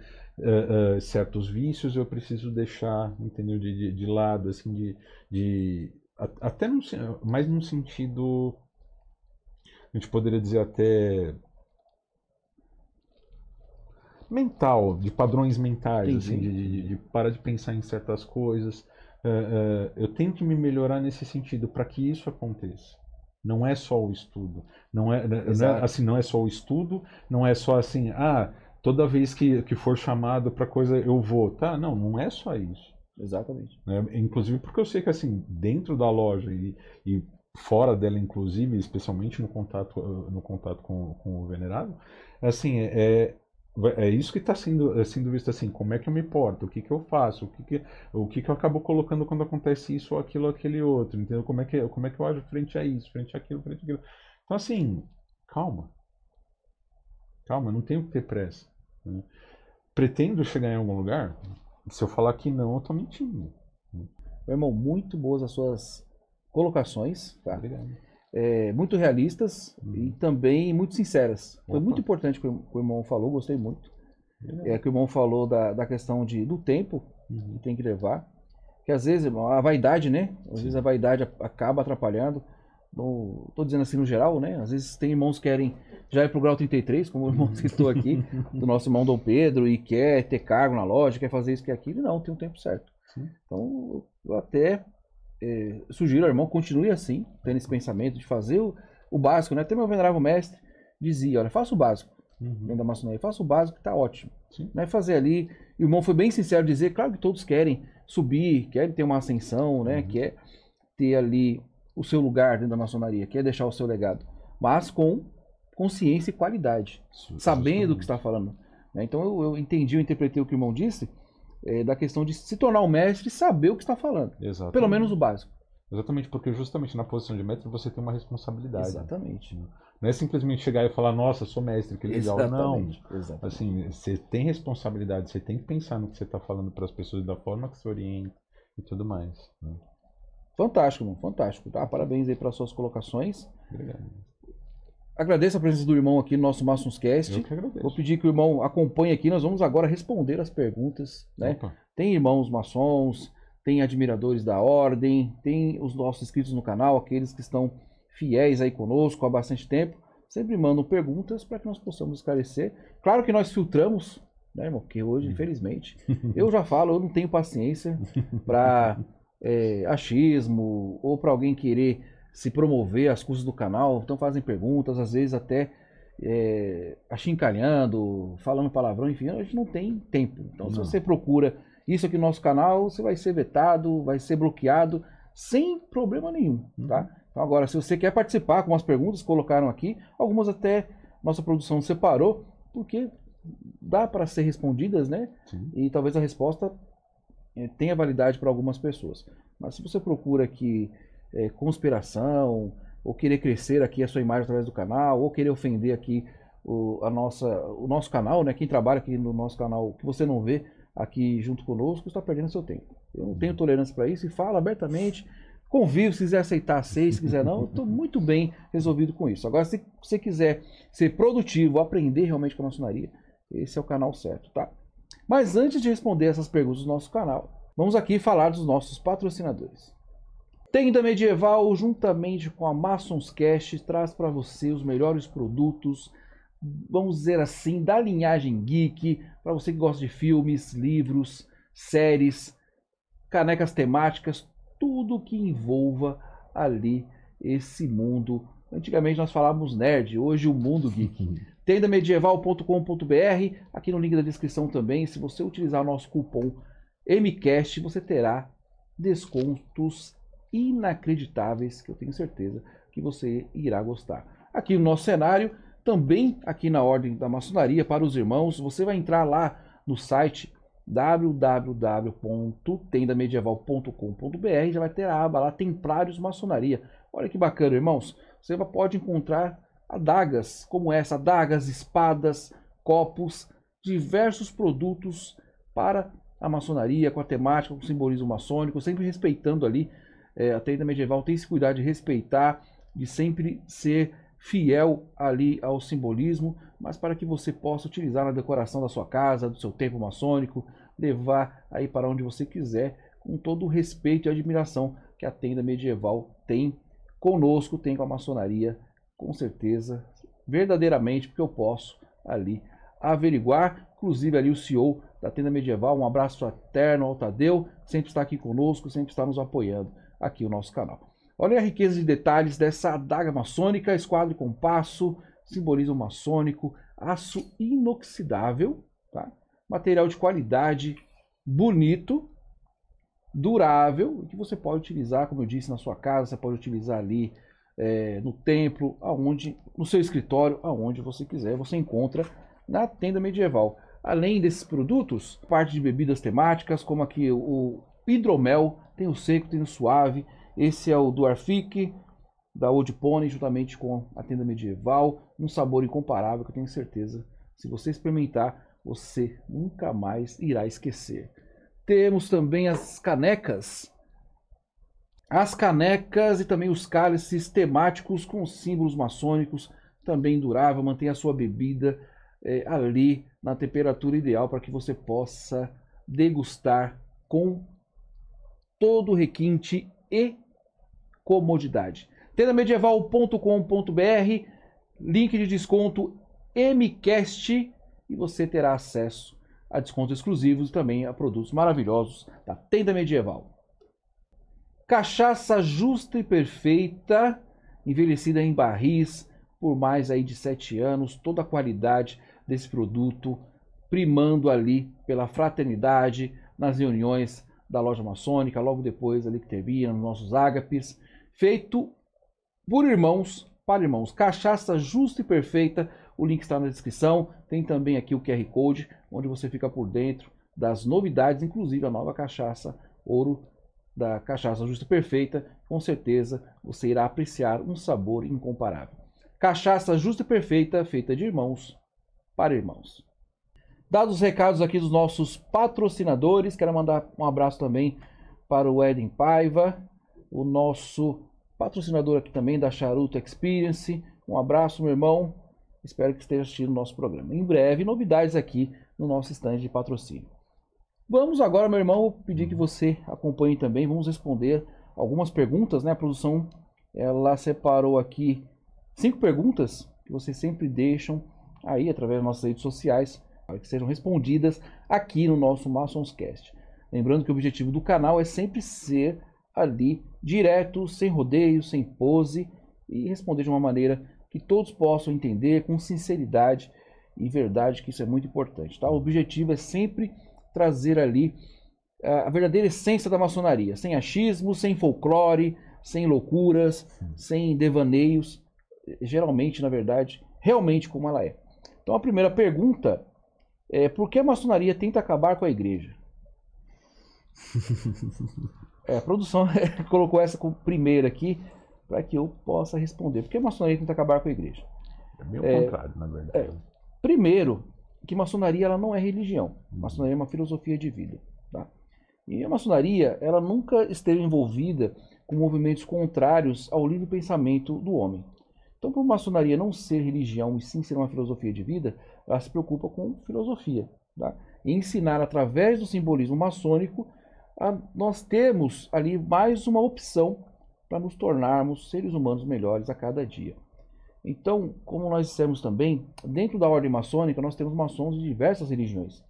Certos vícios eu preciso deixar, entendeu? De lado, assim, até mais num sentido, a gente poderia dizer até mental, de padrões mentais, assim, de parar de pensar em certas coisas. Eu tenho que me melhorar nesse sentido para que isso aconteça. Não é só o estudo, não é só o estudo, não é só assim, toda vez que for chamado para coisa eu vou, tá? Não é só isso. Exatamente. Inclusive porque eu sei que assim, dentro da loja e fora dela, inclusive, especialmente no contato com o venerável, assim, é isso que está sendo visto assim, como é que eu me porto, o que eu faço, o que eu acabo colocando quando acontece isso ou aquilo ou aquele outro, entendeu? Como é que eu ajo frente a isso, frente àquilo, frente àquilo. Então assim, calma, não tenho que ter pressa. Né? Pretendo chegar em algum lugar? Se eu falar que não, eu tô mentindo. Meu irmão, muito boas as suas colocações, tá? Obrigado. Muito realistas e também muito sinceras. Foi muito importante o que o irmão falou, gostei muito. Que o irmão falou da questão do tempo que tem que levar. Que às vezes, irmão, a vaidade, né? Às vezes a vaidade acaba atrapalhando. Tô dizendo assim no geral, né? Às vezes tem irmãos que querem já ir pro grau 33, como o irmão citou aqui, do nosso irmão Dom Pedro, e quer ter cargo na loja, quer fazer isso, quer aquilo. Não, tem um tempo certo. Sim. Então, eu até sugiro ao irmão, continue assim, tendo esse pensamento de fazer o básico, né? Até meu venerável mestre dizia, olha, faça o básico, dentro da maçonaria, faça o básico que tá ótimo. Né? Fazer ali, e o irmão foi bem sincero de dizer, claro que todos querem subir, querem ter uma ascensão, né? Quer ter ali o seu lugar dentro da maçonaria, quer deixar o seu legado, mas com consciência e qualidade, sabendo o que está falando. Né? Então eu entendi, eu interpretei o que o irmão disse, da questão de se tornar um mestre e saber o que está falando. Exatamente. Pelo menos o básico. Exatamente, porque justamente na posição de mestre você tem uma responsabilidade. Exatamente. Não é simplesmente chegar e falar, nossa, sou mestre, que legal. Exatamente. Não. Exatamente. Assim, você tem responsabilidade, você tem que pensar no que você está falando para as pessoas, da forma que se orienta e tudo mais. Né? Fantástico, irmão, fantástico. Tá? Parabéns aí pelas suas colocações. Obrigado. Agradeço a presença do irmão aqui no nosso Maçonscast. Eu que agradeço. Vou pedir que o irmão acompanhe aqui. Nós vamos agora responder as perguntas. Né? Opa. Tem irmãos maçons, tem admiradores da ordem, tem os nossos inscritos no canal, aqueles que estão fiéis aí conosco há bastante tempo. Sempre mandam perguntas para que nós possamos esclarecer. Claro que nós filtramos, né, irmão? Porque hoje, infelizmente, eu já falo, eu não tenho paciência para achismo ou para alguém querer se promover às custas do canal. Então fazem perguntas, às vezes até achincalhando, falando palavrão, enfim, a gente não tem tempo. Então se você procura isso aqui no nosso canal, você vai ser vetado, vai ser bloqueado, sem problema nenhum, tá? Então agora, se você quer participar com as perguntas que colocaram aqui, algumas até nossa produção separou, porque dá para ser respondidas, né? Sim. E talvez a resposta tenha validade para algumas pessoas. Mas se você procura aqui conspiração, ou querer crescer aqui a sua imagem através do canal, ou querer ofender aqui o nosso canal, né? Quem trabalha aqui no nosso canal, que você não vê aqui junto conosco, está perdendo seu tempo. Eu não tenho tolerância para isso e falo abertamente, convivo, se quiser aceitar, aceite, se quiser não, eu estou muito bem resolvido com isso. Agora, se você quiser ser produtivo, aprender realmente com a maçonaria, esse é o canal certo, tá? Mas antes de responder essas perguntas do nosso canal, vamos aqui falar dos nossos patrocinadores. Tenda Medieval, juntamente com a Maçonscast, traz para você os melhores produtos, vamos dizer assim, da linhagem geek, para você que gosta de filmes, livros, séries, canecas temáticas, tudo que envolva ali esse mundo. Antigamente nós falávamos nerd, hoje o mundo geek. Tendamedieval.com.br, aqui no link da descrição também, se você utilizar o nosso cupom MCAST, você terá descontos inacreditáveis, que eu tenho certeza que você irá gostar. Aqui no nosso cenário, também aqui na Ordem da Maçonaria, para os irmãos, você vai entrar lá no site www.tendamedieval.com.br, já vai ter a aba lá, Templários Maçonaria. Olha que bacana, irmãos. Você pode encontrar adagas como essa, adagas, espadas, copos, diversos produtos para a maçonaria, com a temática, com o simbolismo maçônico, sempre respeitando ali. A Tenda Medieval tem esse cuidado de respeitar, de sempre ser fiel ali ao simbolismo, mas para que você possa utilizar na decoração da sua casa, do seu templo maçônico, levar aí para onde você quiser, com todo o respeito e admiração que a Tenda Medieval tem conosco, tem com a maçonaria, com certeza, verdadeiramente, porque eu posso ali averiguar, inclusive ali o CEO da Tenda Medieval, um abraço fraterno ao Tadeu, sempre está aqui conosco, sempre está nos apoiando aqui no nosso canal. Olha a riqueza de detalhes dessa adaga maçônica, esquadro e compasso, simbolismo maçônico, aço inoxidável, tá? Material de qualidade, bonito, durável, que você pode utilizar, como eu disse, na sua casa, você pode utilizar ali no templo, no seu escritório, aonde você quiser, você encontra na Tenda Medieval. Além desses produtos, parte de bebidas temáticas, como aqui o hidromel, tem o seco, tem o suave. Esse é o do Arfic, da Old Pony, juntamente com a Tenda Medieval. Um sabor incomparável que eu tenho certeza, se você experimentar, você nunca mais irá esquecer. Temos também as canecas. As canecas e também os cálices temáticos com símbolos maçônicos, também durável. Mantenha a sua bebida ali na temperatura ideal para que você possa degustar com todo o requinte e comodidade. Tendamedieval.com.br, link de desconto MCAST, e você terá acesso a descontos exclusivos e também a produtos maravilhosos da Tenda Medieval. Cachaça justa e perfeita, envelhecida em barris por mais aí de 7 anos, toda a qualidade desse produto, primando ali pela fraternidade nas reuniões da loja maçônica, logo depois ali que termina, nos nossos ágapes, feito por irmãos para irmãos. Cachaça justa e perfeita. O link está na descrição. Tem também aqui o QR Code, onde você fica por dentro das novidades, inclusive a nova cachaça Ouro da Cachaça Justa e Perfeita. Com certeza você irá apreciar um sabor incomparável. Cachaça Justa e Perfeita, feita de irmãos para irmãos. Dados os recados aqui dos nossos patrocinadores, quero mandar um abraço também para o Eden Paiva, o nosso patrocinador aqui também da Charuto Experience. Um abraço, meu irmão. Espero que esteja assistindo o nosso programa. Em breve, novidades aqui no nosso stand de patrocínio. Vamos agora, meu irmão, pedir que você acompanhe também. Vamos responder algumas perguntas, né? A produção, ela separou aqui 5 perguntas que vocês sempre deixam aí através das nossas redes sociais, para que sejam respondidas aqui no nosso Masonscast. Lembrando que o objetivo do canal é sempre ser ali direto, sem rodeios, sem pose, e responder de uma maneira que todos possam entender com sinceridade e verdade, que isso é muito importante, tá? O objetivo é sempre trazer ali a verdadeira essência da maçonaria, sem achismo, sem folclore, sem loucuras, sem devaneios, geralmente, na verdade, realmente como ela é. Então a primeira pergunta é: por que a maçonaria tenta acabar com a igreja? A produção colocou essa como primeira aqui, para que eu possa responder. Por que a maçonaria tenta acabar com a igreja? É bem o contrário, na verdade. Primeiro, que maçonaria ela não é religião. Maçonaria é uma filosofia de vida. Tá? E a maçonaria ela nunca esteve envolvida com movimentos contrários ao livre pensamento do homem. Então, por maçonaria não ser religião e sim ser uma filosofia de vida, ela se preocupa com filosofia. Tá? E ensinar através do simbolismo maçônico nós temos ali mais uma opção para nos tornarmos seres humanos melhores a cada dia. Então, como nós dissemos também, dentro da ordem maçônica nós temos maçons de diversas religiões.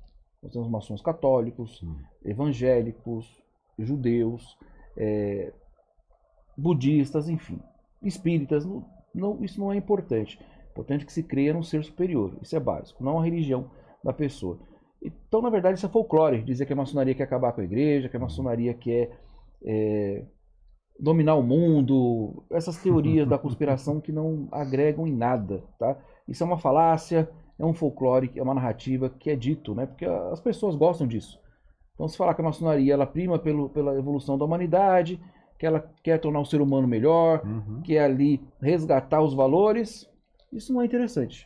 Nós temos maçons católicos, evangélicos, judeus, budistas, enfim, espíritas. Isso não é importante. É importante que se creia num ser superior. Isso é básico, não a religião da pessoa. Então, na verdade, isso é folclore. Dizer que a maçonaria quer acabar com a igreja, que a maçonaria quer dominar o mundo. Essas teorias da conspiração que não agregam em nada. Tá? Isso é uma falácia, é um folclore, é uma narrativa que é dito, né? Porque as pessoas gostam disso. Então, se falar que a maçonaria ela prima pela evolução da humanidade, que ela quer tornar o ser humano melhor, quer ali resgatar os valores, isso não é interessante.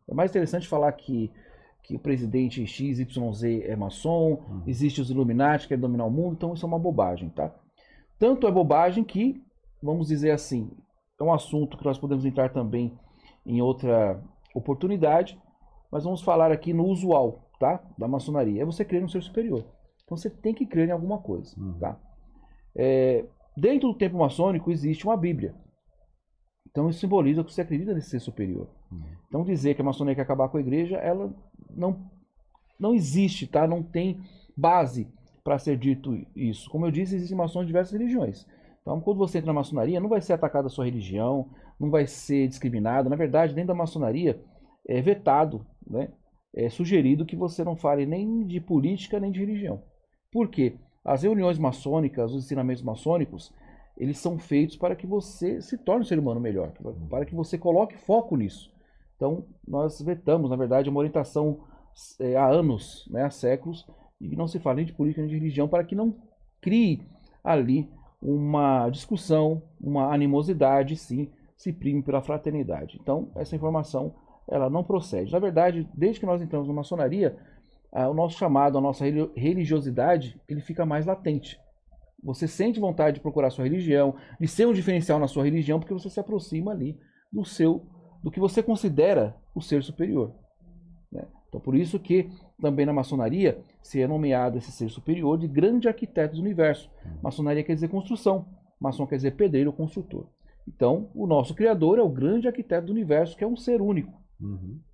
É mais interessante falar que o presidente XYZ é maçom, existe os Illuminati que querem dominar o mundo, então isso é uma bobagem, tá? Tanto é bobagem que, vamos dizer assim, é um assunto que nós podemos entrar também em outra oportunidade, mas vamos falar aqui no usual, tá? Da maçonaria. É você crer no ser superior. Então você tem que crer em alguma coisa, tá? Dentro do templo maçônico existe uma Bíblia. Então isso simboliza que você acredita nesse ser superior. Então dizer que a maçonaria quer acabar com a igreja, ela não existe, tá? Não tem base para ser dito isso. Como eu disse, existem maçons de diversas religiões. Então quando você entra na maçonaria, não vai ser atacada a sua religião, não vai ser discriminado. Na verdade, dentro da maçonaria é vetado, né? É sugerido que você não fale nem de política nem de religião. Por quê? As reuniões maçônicas, os ensinamentos maçônicos, eles são feitos para que você se torne um ser humano melhor, para que você coloque foco nisso. Então, nós vetamos, na verdade, uma orientação há anos, né, há séculos, e que não se fala nem de política nem de religião, para que não crie ali uma discussão, uma animosidade, sim, se prime pela fraternidade. Então, essa informação, ela não procede. Na verdade, desde que nós entramos na maçonaria, o nosso chamado, a nossa religiosidade, ele fica mais latente. Você sente vontade de procurar a sua religião, de ser um diferencial na sua religião, porque você se aproxima ali do que você considera o ser superior. Né? Então, por isso que também na maçonaria se é nomeado esse ser superior de grande arquiteto do universo. Maçonaria quer dizer construção, maçom quer dizer pedreiro ou construtor. Então, o nosso Criador é o grande arquiteto do universo, que é um ser único.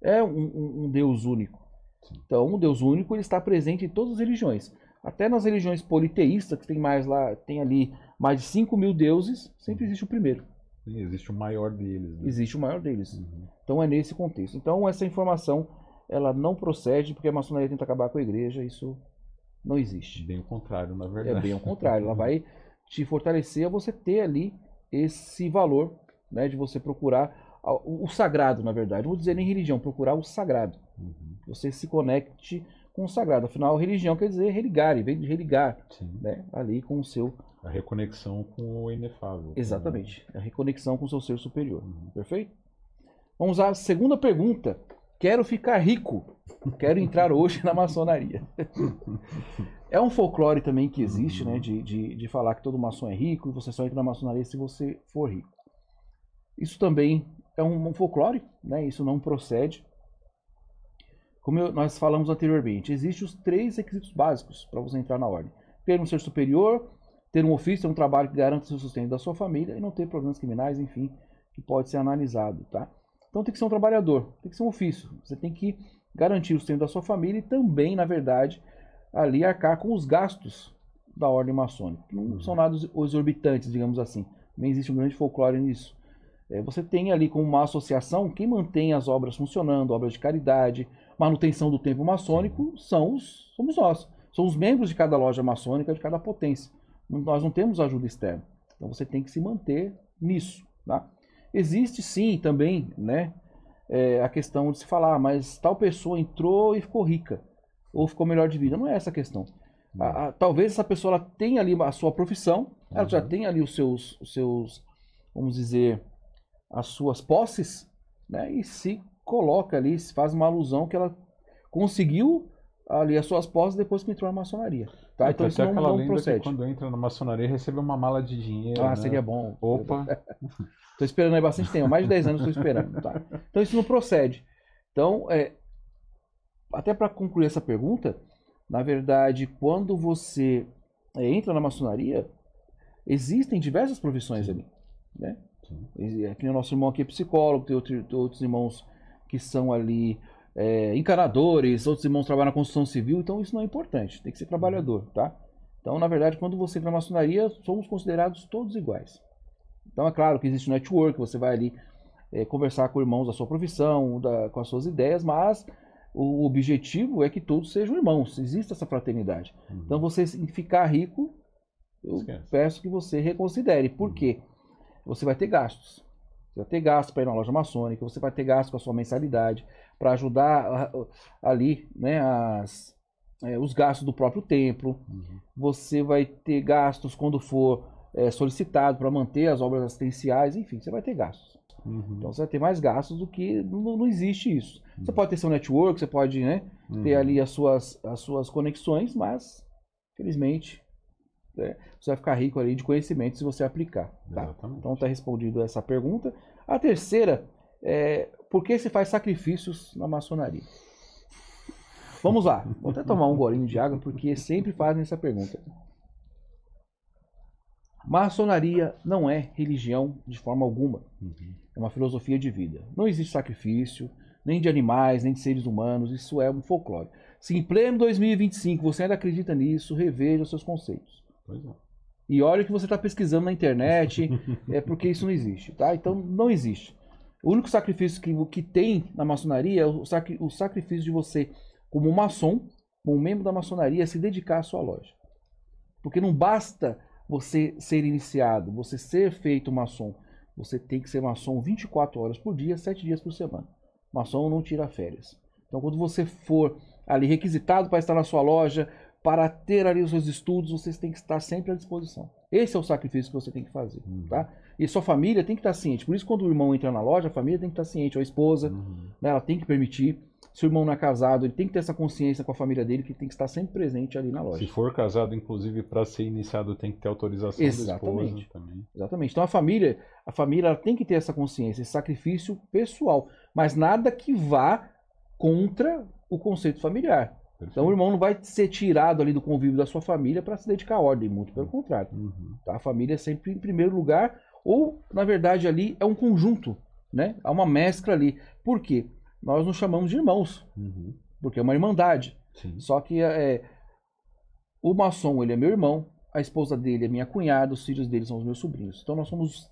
É um Deus único. Então, o Deus único ele está presente em todas as religiões. Até nas religiões politeístas, que tem ali mais de 5.000 deuses, sempre existe o primeiro. Sim, existe o maior deles. Né? Existe o maior deles. Então é nesse contexto. Então essa informação ela não procede porque a maçonaria tenta acabar com a igreja, isso não existe. Bem o contrário, na verdade. É bem o contrário. Ela vai te fortalecer a você ter ali esse valor né, de você procurar o sagrado, na verdade. Não vou dizer nem religião, procurar o sagrado. Você se conecte com o sagrado. Afinal, religião quer dizer religare, vem de religar, né, ali com o seu... A reconexão com o inefável. Exatamente. A reconexão com o seu ser superior. Perfeito? Vamos à segunda pergunta. Quero ficar rico. Quero entrar hoje na maçonaria. É um folclore também que existe, né? De falar que todo maçom é rico e você só entra na maçonaria se você for rico. Isso também é um folclore, né? Isso não procede. Como nós falamos anteriormente, existem os 3 requisitos básicos para você entrar na ordem. Ter um ser superior, ter um ofício, ter um trabalho que garanta o seu sustento da sua família e não ter problemas criminais, enfim, que pode ser analisado, tá? Então tem que ser um trabalhador, tem que ser um ofício. Você tem que garantir o sustento da sua família e também, na verdade, ali arcar com os gastos da ordem maçônica. Não são nada exorbitantes, digamos assim. Também existe um grande folclore nisso. Você tem ali como uma associação, quem mantém as obras funcionando, obras de caridade, manutenção do templo maçônico, somos nós. Somos membros de cada loja maçônica, de cada potência. Nós não temos ajuda externa. Então você tem que se manter nisso, tá? Existe sim também, né, a questão de se falar, mas tal pessoa entrou e ficou rica, ou ficou melhor de vida. Não é essa a questão. Talvez essa pessoa ela tenha ali a sua profissão, ela já tem ali os seus, vamos dizer, as suas posses, né, e se coloca ali, se faz uma alusão que ela conseguiu ali as suas posses depois que entrou na maçonaria. Tá? Então isso não procede. Que quando entra na maçonaria recebe uma mala de dinheiro. Ah, né? Seria bom. Opa! Estou esperando aí bastante tempo, mais de 10 anos estou esperando. Tá? Então isso não procede. Então, até para concluir essa pergunta, na verdade, quando você entra na maçonaria, existem diversas profissões ali, né? Aqui o nosso irmão aqui é psicólogo, tem outros irmãos que são ali encanadores, outros irmãos trabalham na construção civil, então isso não é importante, tem que ser trabalhador, tá? Então, na verdade, quando você entra na maçonaria, somos considerados todos iguais. Então, é claro que existe um network, você vai ali conversar com irmãos da sua profissão, com as suas ideias, mas o objetivo é que todos sejam irmãos, existe essa fraternidade. Então, você ficar rico, eu peço que você reconsidere. Por quê? Você vai ter gastos. Você vai ter gastos para ir na loja maçônica, você vai ter gastos com a sua mensalidade, para ajudar ali, né, os gastos do próprio templo. Você vai ter gastos quando for solicitado para manter as obras assistenciais, enfim, você vai ter gastos. Então você vai ter mais gastos do que... Não existe isso. Você pode ter seu network, você pode, né, ter ali as suas conexões, mas, felizmente... você vai ficar rico ali de conhecimento se você aplicar. Tá? Então está respondido essa pergunta. A terceira é: por que se faz sacrifícios na maçonaria? Vamos lá. Vou até tomar um golinho de água porque sempre fazem essa pergunta. Maçonaria não é religião de forma alguma. É uma filosofia de vida. Não existe sacrifício, nem de animais, nem de seres humanos. Isso é um folclore. Se em pleno 2025 você ainda acredita nisso, reveja os seus conceitos. E olha o que você está pesquisando na internet, porque isso não existe, tá? Então não existe. O único sacrifício que tem na maçonaria é o sacrifício de você, como maçom, como membro da maçonaria, se dedicar à sua loja. Porque não basta você ser iniciado, você ser feito maçom. Você tem que ser maçom 24 horas por dia, 7 dias por semana. Maçom não tira férias. Então quando você for ali requisitado para estar na sua loja, para ter ali os seus estudos, vocês têm que estar sempre à disposição. Esse é o sacrifício que você tem que fazer, tá? E sua família tem que estar ciente. Por isso, quando o irmão entra na loja, a família tem que estar ciente. A esposa, né, ela tem que permitir. Se o irmão não é casado, ele tem que ter essa consciência com a família dele, que tem que estar sempre presente ali na loja. Se for casado, inclusive, para ser iniciado, tem que ter autorização da esposa também. Exatamente. Então, a família ela tem que ter essa consciência, esse sacrifício pessoal. Mas nada que vá contra o conceito familiar. Então o irmão não vai ser tirado ali do convívio da sua família para se dedicar à ordem, muito pelo contrário. Tá? A família é sempre em primeiro lugar, ou na verdade ali é um conjunto, né? Há uma mescla ali. Por quê? Nós nos chamamos de irmãos, porque é uma irmandade. Só que o maçom ele é meu irmão, a esposa dele é minha cunhada, os filhos dele são os meus sobrinhos. Então nós somos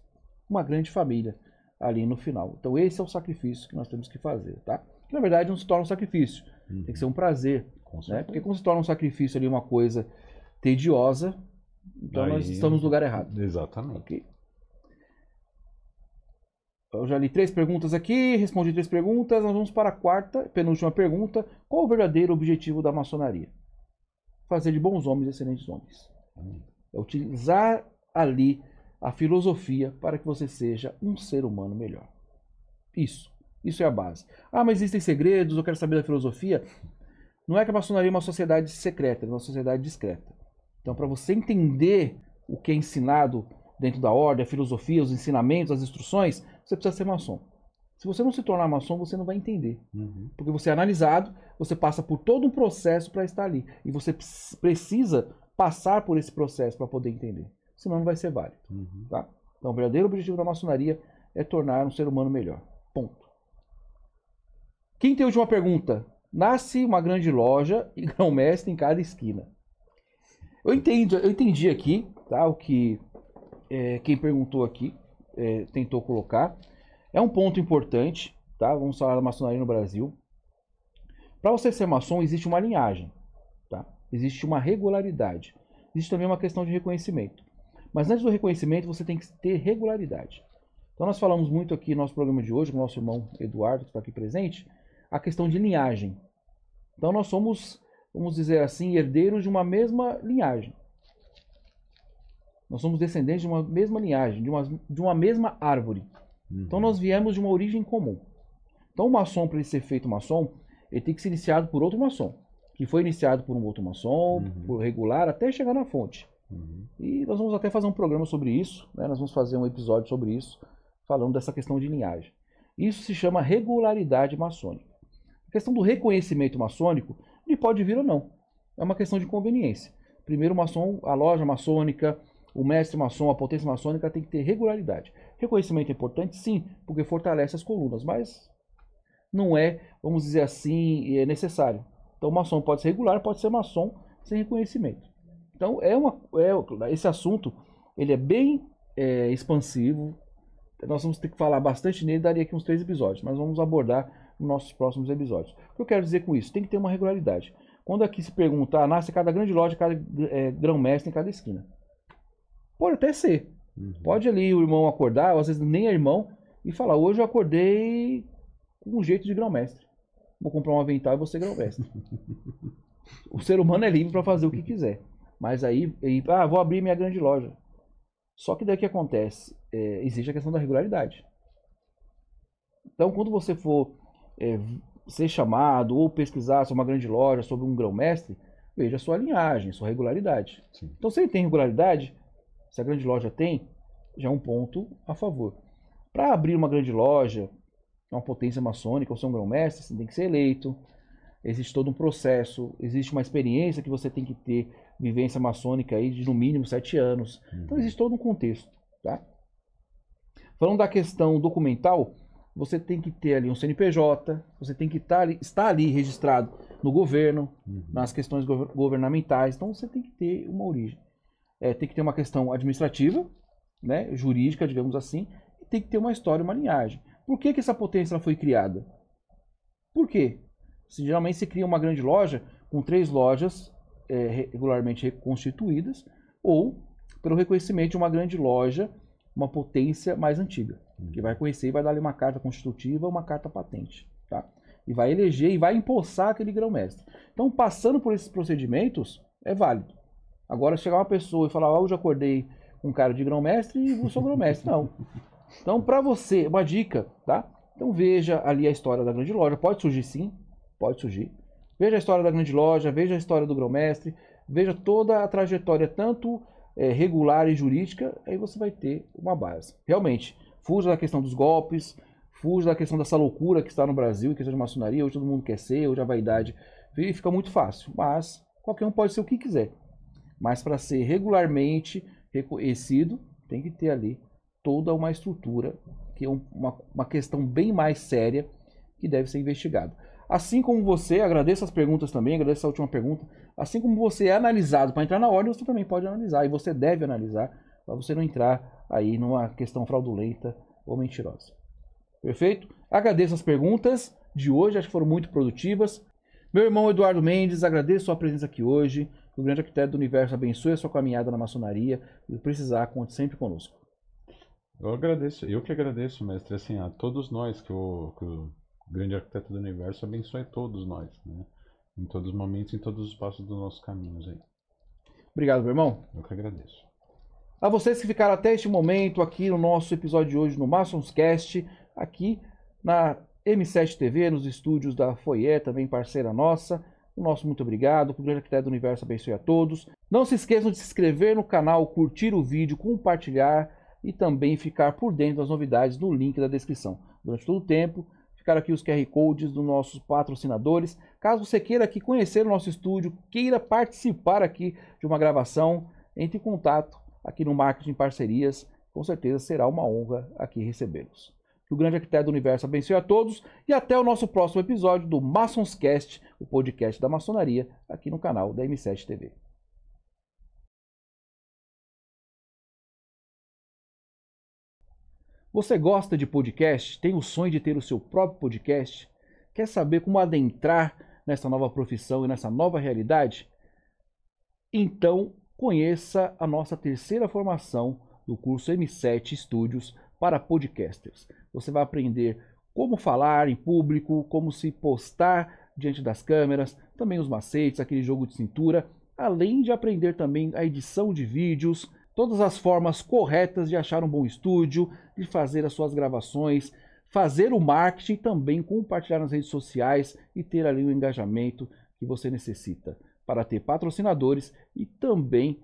uma grande família ali no final. Então esse é o sacrifício que nós temos que fazer, tá? Que na verdade não se torna um sacrifício, tem que ser um prazer. Né? Porque quando se torna um sacrifício ali uma coisa tediosa, então nós estamos no lugar errado. Exatamente. Okay? Eu já li 3 perguntas aqui, respondi 3 perguntas, nós vamos para a quarta, penúltima pergunta. Qual o verdadeiro objetivo da maçonaria? Fazer de bons homens excelentes homens. É utilizar ali a filosofia para que você seja um ser humano melhor. Isso é a base. Ah, mas existem segredos, eu quero saber da filosofia. Não é que a maçonaria é uma sociedade secreta, é uma sociedade discreta. Então, para você entender o que é ensinado dentro da ordem, a filosofia, os ensinamentos, as instruções, você precisa ser maçom. Se você não se tornar maçom, você não vai entender. Porque você é analisado, você passa por todo um processo para estar ali. E você precisa passar por esse processo para poder entender. Senão não vai ser válido. Tá? Então, o verdadeiro objetivo da maçonaria é tornar um ser humano melhor. Ponto. Quinta e última pergunta. Nasce uma grande loja e grão-mestre em cada esquina. Eu entendi aqui, tá, o que quem perguntou aqui tentou colocar. É um ponto importante, tá? Vamos falar da maçonaria no Brasil. Para você ser maçom, existe uma linhagem, tá? Existe uma regularidade. Existe também uma questão de reconhecimento. Mas antes do reconhecimento, você tem que ter regularidade. Então nós falamos muito aqui no nosso programa de hoje, com o nosso irmão Eduardo, que está aqui presente, a questão de linhagem. Então nós somos, vamos dizer assim, herdeiros de uma mesma linhagem. Nós somos descendentes de uma mesma linhagem, de uma mesma árvore. Então nós viemos de uma origem comum. Então o maçom, para ele ser feito maçom, ele tem que ser iniciado por outro maçom, que foi iniciado por um outro maçom, por regular, até chegar na fonte. E nós vamos até fazer um programa sobre isso, né? Nós vamos fazer um episódio sobre isso, falando dessa questão de linhagem. Isso se chama regularidade maçônica. A questão do reconhecimento maçônico, ele pode vir ou não. É uma questão de conveniência. Primeiro o maçom, a loja maçônica, o mestre maçom, a potência maçônica tem que ter regularidade. Reconhecimento é importante, sim, porque fortalece as colunas, mas não é, vamos dizer assim, é necessário. Então o maçom pode ser regular, pode ser maçom sem reconhecimento. Então esse assunto ele é bem expansivo. Nós vamos ter que falar bastante nele, daria aqui uns 3 episódios, mas vamos abordar nos nossos próximos episódios. O que eu quero dizer com isso? Tem que ter uma regularidade. Quando aqui se pergunta, nasce cada grande loja, cada grão-mestre em cada esquina. Pode até ser. Pode ali o irmão acordar, ou às vezes nem é irmão, e falar, hoje eu acordei com um jeito de grão-mestre. Vou comprar um avental e vou ser grão-mestre. O ser humano é livre para fazer o que quiser. Mas aí, vou abrir minha grande loja. Só que daí o que acontece? Existe a questão da regularidade. Então, quando você for ser chamado ou pesquisar sobre uma grande loja, sobre um grão-mestre, veja a sua linhagem, sua regularidade. Sim. Então, se ele tem regularidade, se a grande loja tem, já é um ponto a favor. Para abrir uma grande loja, uma potência maçônica ou ser um grão-mestre, você tem que ser eleito. Existe todo um processo, existe uma experiência que você tem que ter, vivência maçônica aí de no mínimo 7 anos. Então existe todo um contexto, tá? Falando da questão documental, você tem que ter ali um CNPJ, você tem que estar ali registrado no governo, nas questões governamentais, então você tem que ter uma origem. Tem que ter uma questão administrativa, né, jurídica, digamos assim, e tem que ter uma história, uma linhagem. Por que essa potência ela foi criada? Por quê? Geralmente se cria uma grande loja com 3 lojas regularmente reconstituídas, ou pelo reconhecimento de uma grande loja, uma potência mais antiga, que vai conhecer e vai dar ali uma carta constitutiva, uma carta patente, tá? E vai eleger e vai empossar aquele grão-mestre. Então, passando por esses procedimentos, é válido. Agora, chegar uma pessoa e falar, hoje eu acordei com cara de grão-mestre e eu sou grão-mestre, não. Então, para você, uma dica, tá? Então, veja ali a história da grande loja, pode surgir sim, pode surgir. Veja a história da grande loja, veja a história do grão-mestre, veja toda a trajetória, tanto regular e jurídica, aí você vai ter uma base. Realmente, fuja da questão dos golpes, fuja da questão dessa loucura que está no Brasil, questão de maçonaria, hoje todo mundo quer ser, hoje a vaidade fica muito fácil, mas qualquer um pode ser o que quiser. Mas para ser regularmente reconhecido, tem que ter ali toda uma estrutura, que é uma questão bem mais séria, que deve ser investigada. Assim como você, agradeço as perguntas também, agradeço a última pergunta, assim como você é analisado para entrar na ordem, você também pode analisar, e você deve analisar, para você não entrar aí numa questão fraudulenta ou mentirosa. Perfeito? Agradeço as perguntas de hoje, acho que foram muito produtivas. Meu irmão Eduardo Mendes, agradeço a sua presença aqui hoje, que o grande arquiteto do universo abençoe a sua caminhada na maçonaria, e precisar, conte sempre conosco. Eu que agradeço, mestre, assim, a todos nós, que o grande arquiteto do universo abençoe todos nós, né? Em todos os momentos, em todos os passos dos nossos caminhos aí. Obrigado, meu irmão. Eu que agradeço. A vocês que ficaram até este momento aqui no nosso episódio de hoje no Masons Cast, aqui na M7 TV, nos estúdios da Foyer, também parceira nossa. O nosso muito obrigado, que o grande arquiteto do universo abençoe a todos. Não se esqueçam de se inscrever no canal, curtir o vídeo, compartilhar e também ficar por dentro das novidades no link da descrição. Durante todo o tempo, ficaram aqui os QR Codes dos nossos patrocinadores. Caso você queira aqui conhecer o nosso estúdio, queira participar aqui de uma gravação, entre em contato aqui no Marketing Parcerias. Com certeza será uma honra aqui recebê-los. Que o grande arquiteto do universo abençoe a todos e até o nosso próximo episódio do Masons Cast, o podcast da maçonaria, aqui no canal da M7 TV. Você gosta de podcast? Tem o sonho de ter o seu próprio podcast? Quer saber como adentrar nessa nova profissão e nessa nova realidade? Então, conheça a nossa terceira formação do curso M7 Studios para podcasters. Você vai aprender como falar em público, como se postar diante das câmeras, também os macetes, aquele jogo de cintura, além de aprender também a edição de vídeos, todas as formas corretas de achar um bom estúdio, de fazer as suas gravações, fazer o marketing e também compartilhar nas redes sociais e ter ali o engajamento que você necessita para ter patrocinadores e também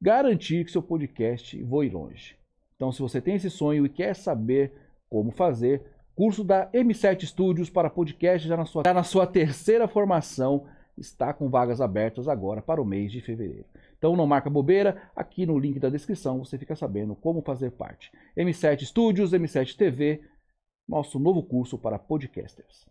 garantir que seu podcast voe longe. Então, se você tem esse sonho e quer saber como fazer, curso da M7 Studios para podcast já na sua terceira formação, está com vagas abertas agora para o mês de fevereiro. Então não marca bobeira, aqui no link da descrição você fica sabendo como fazer parte. M7 Studios, M7 TV, nosso novo curso para podcasters.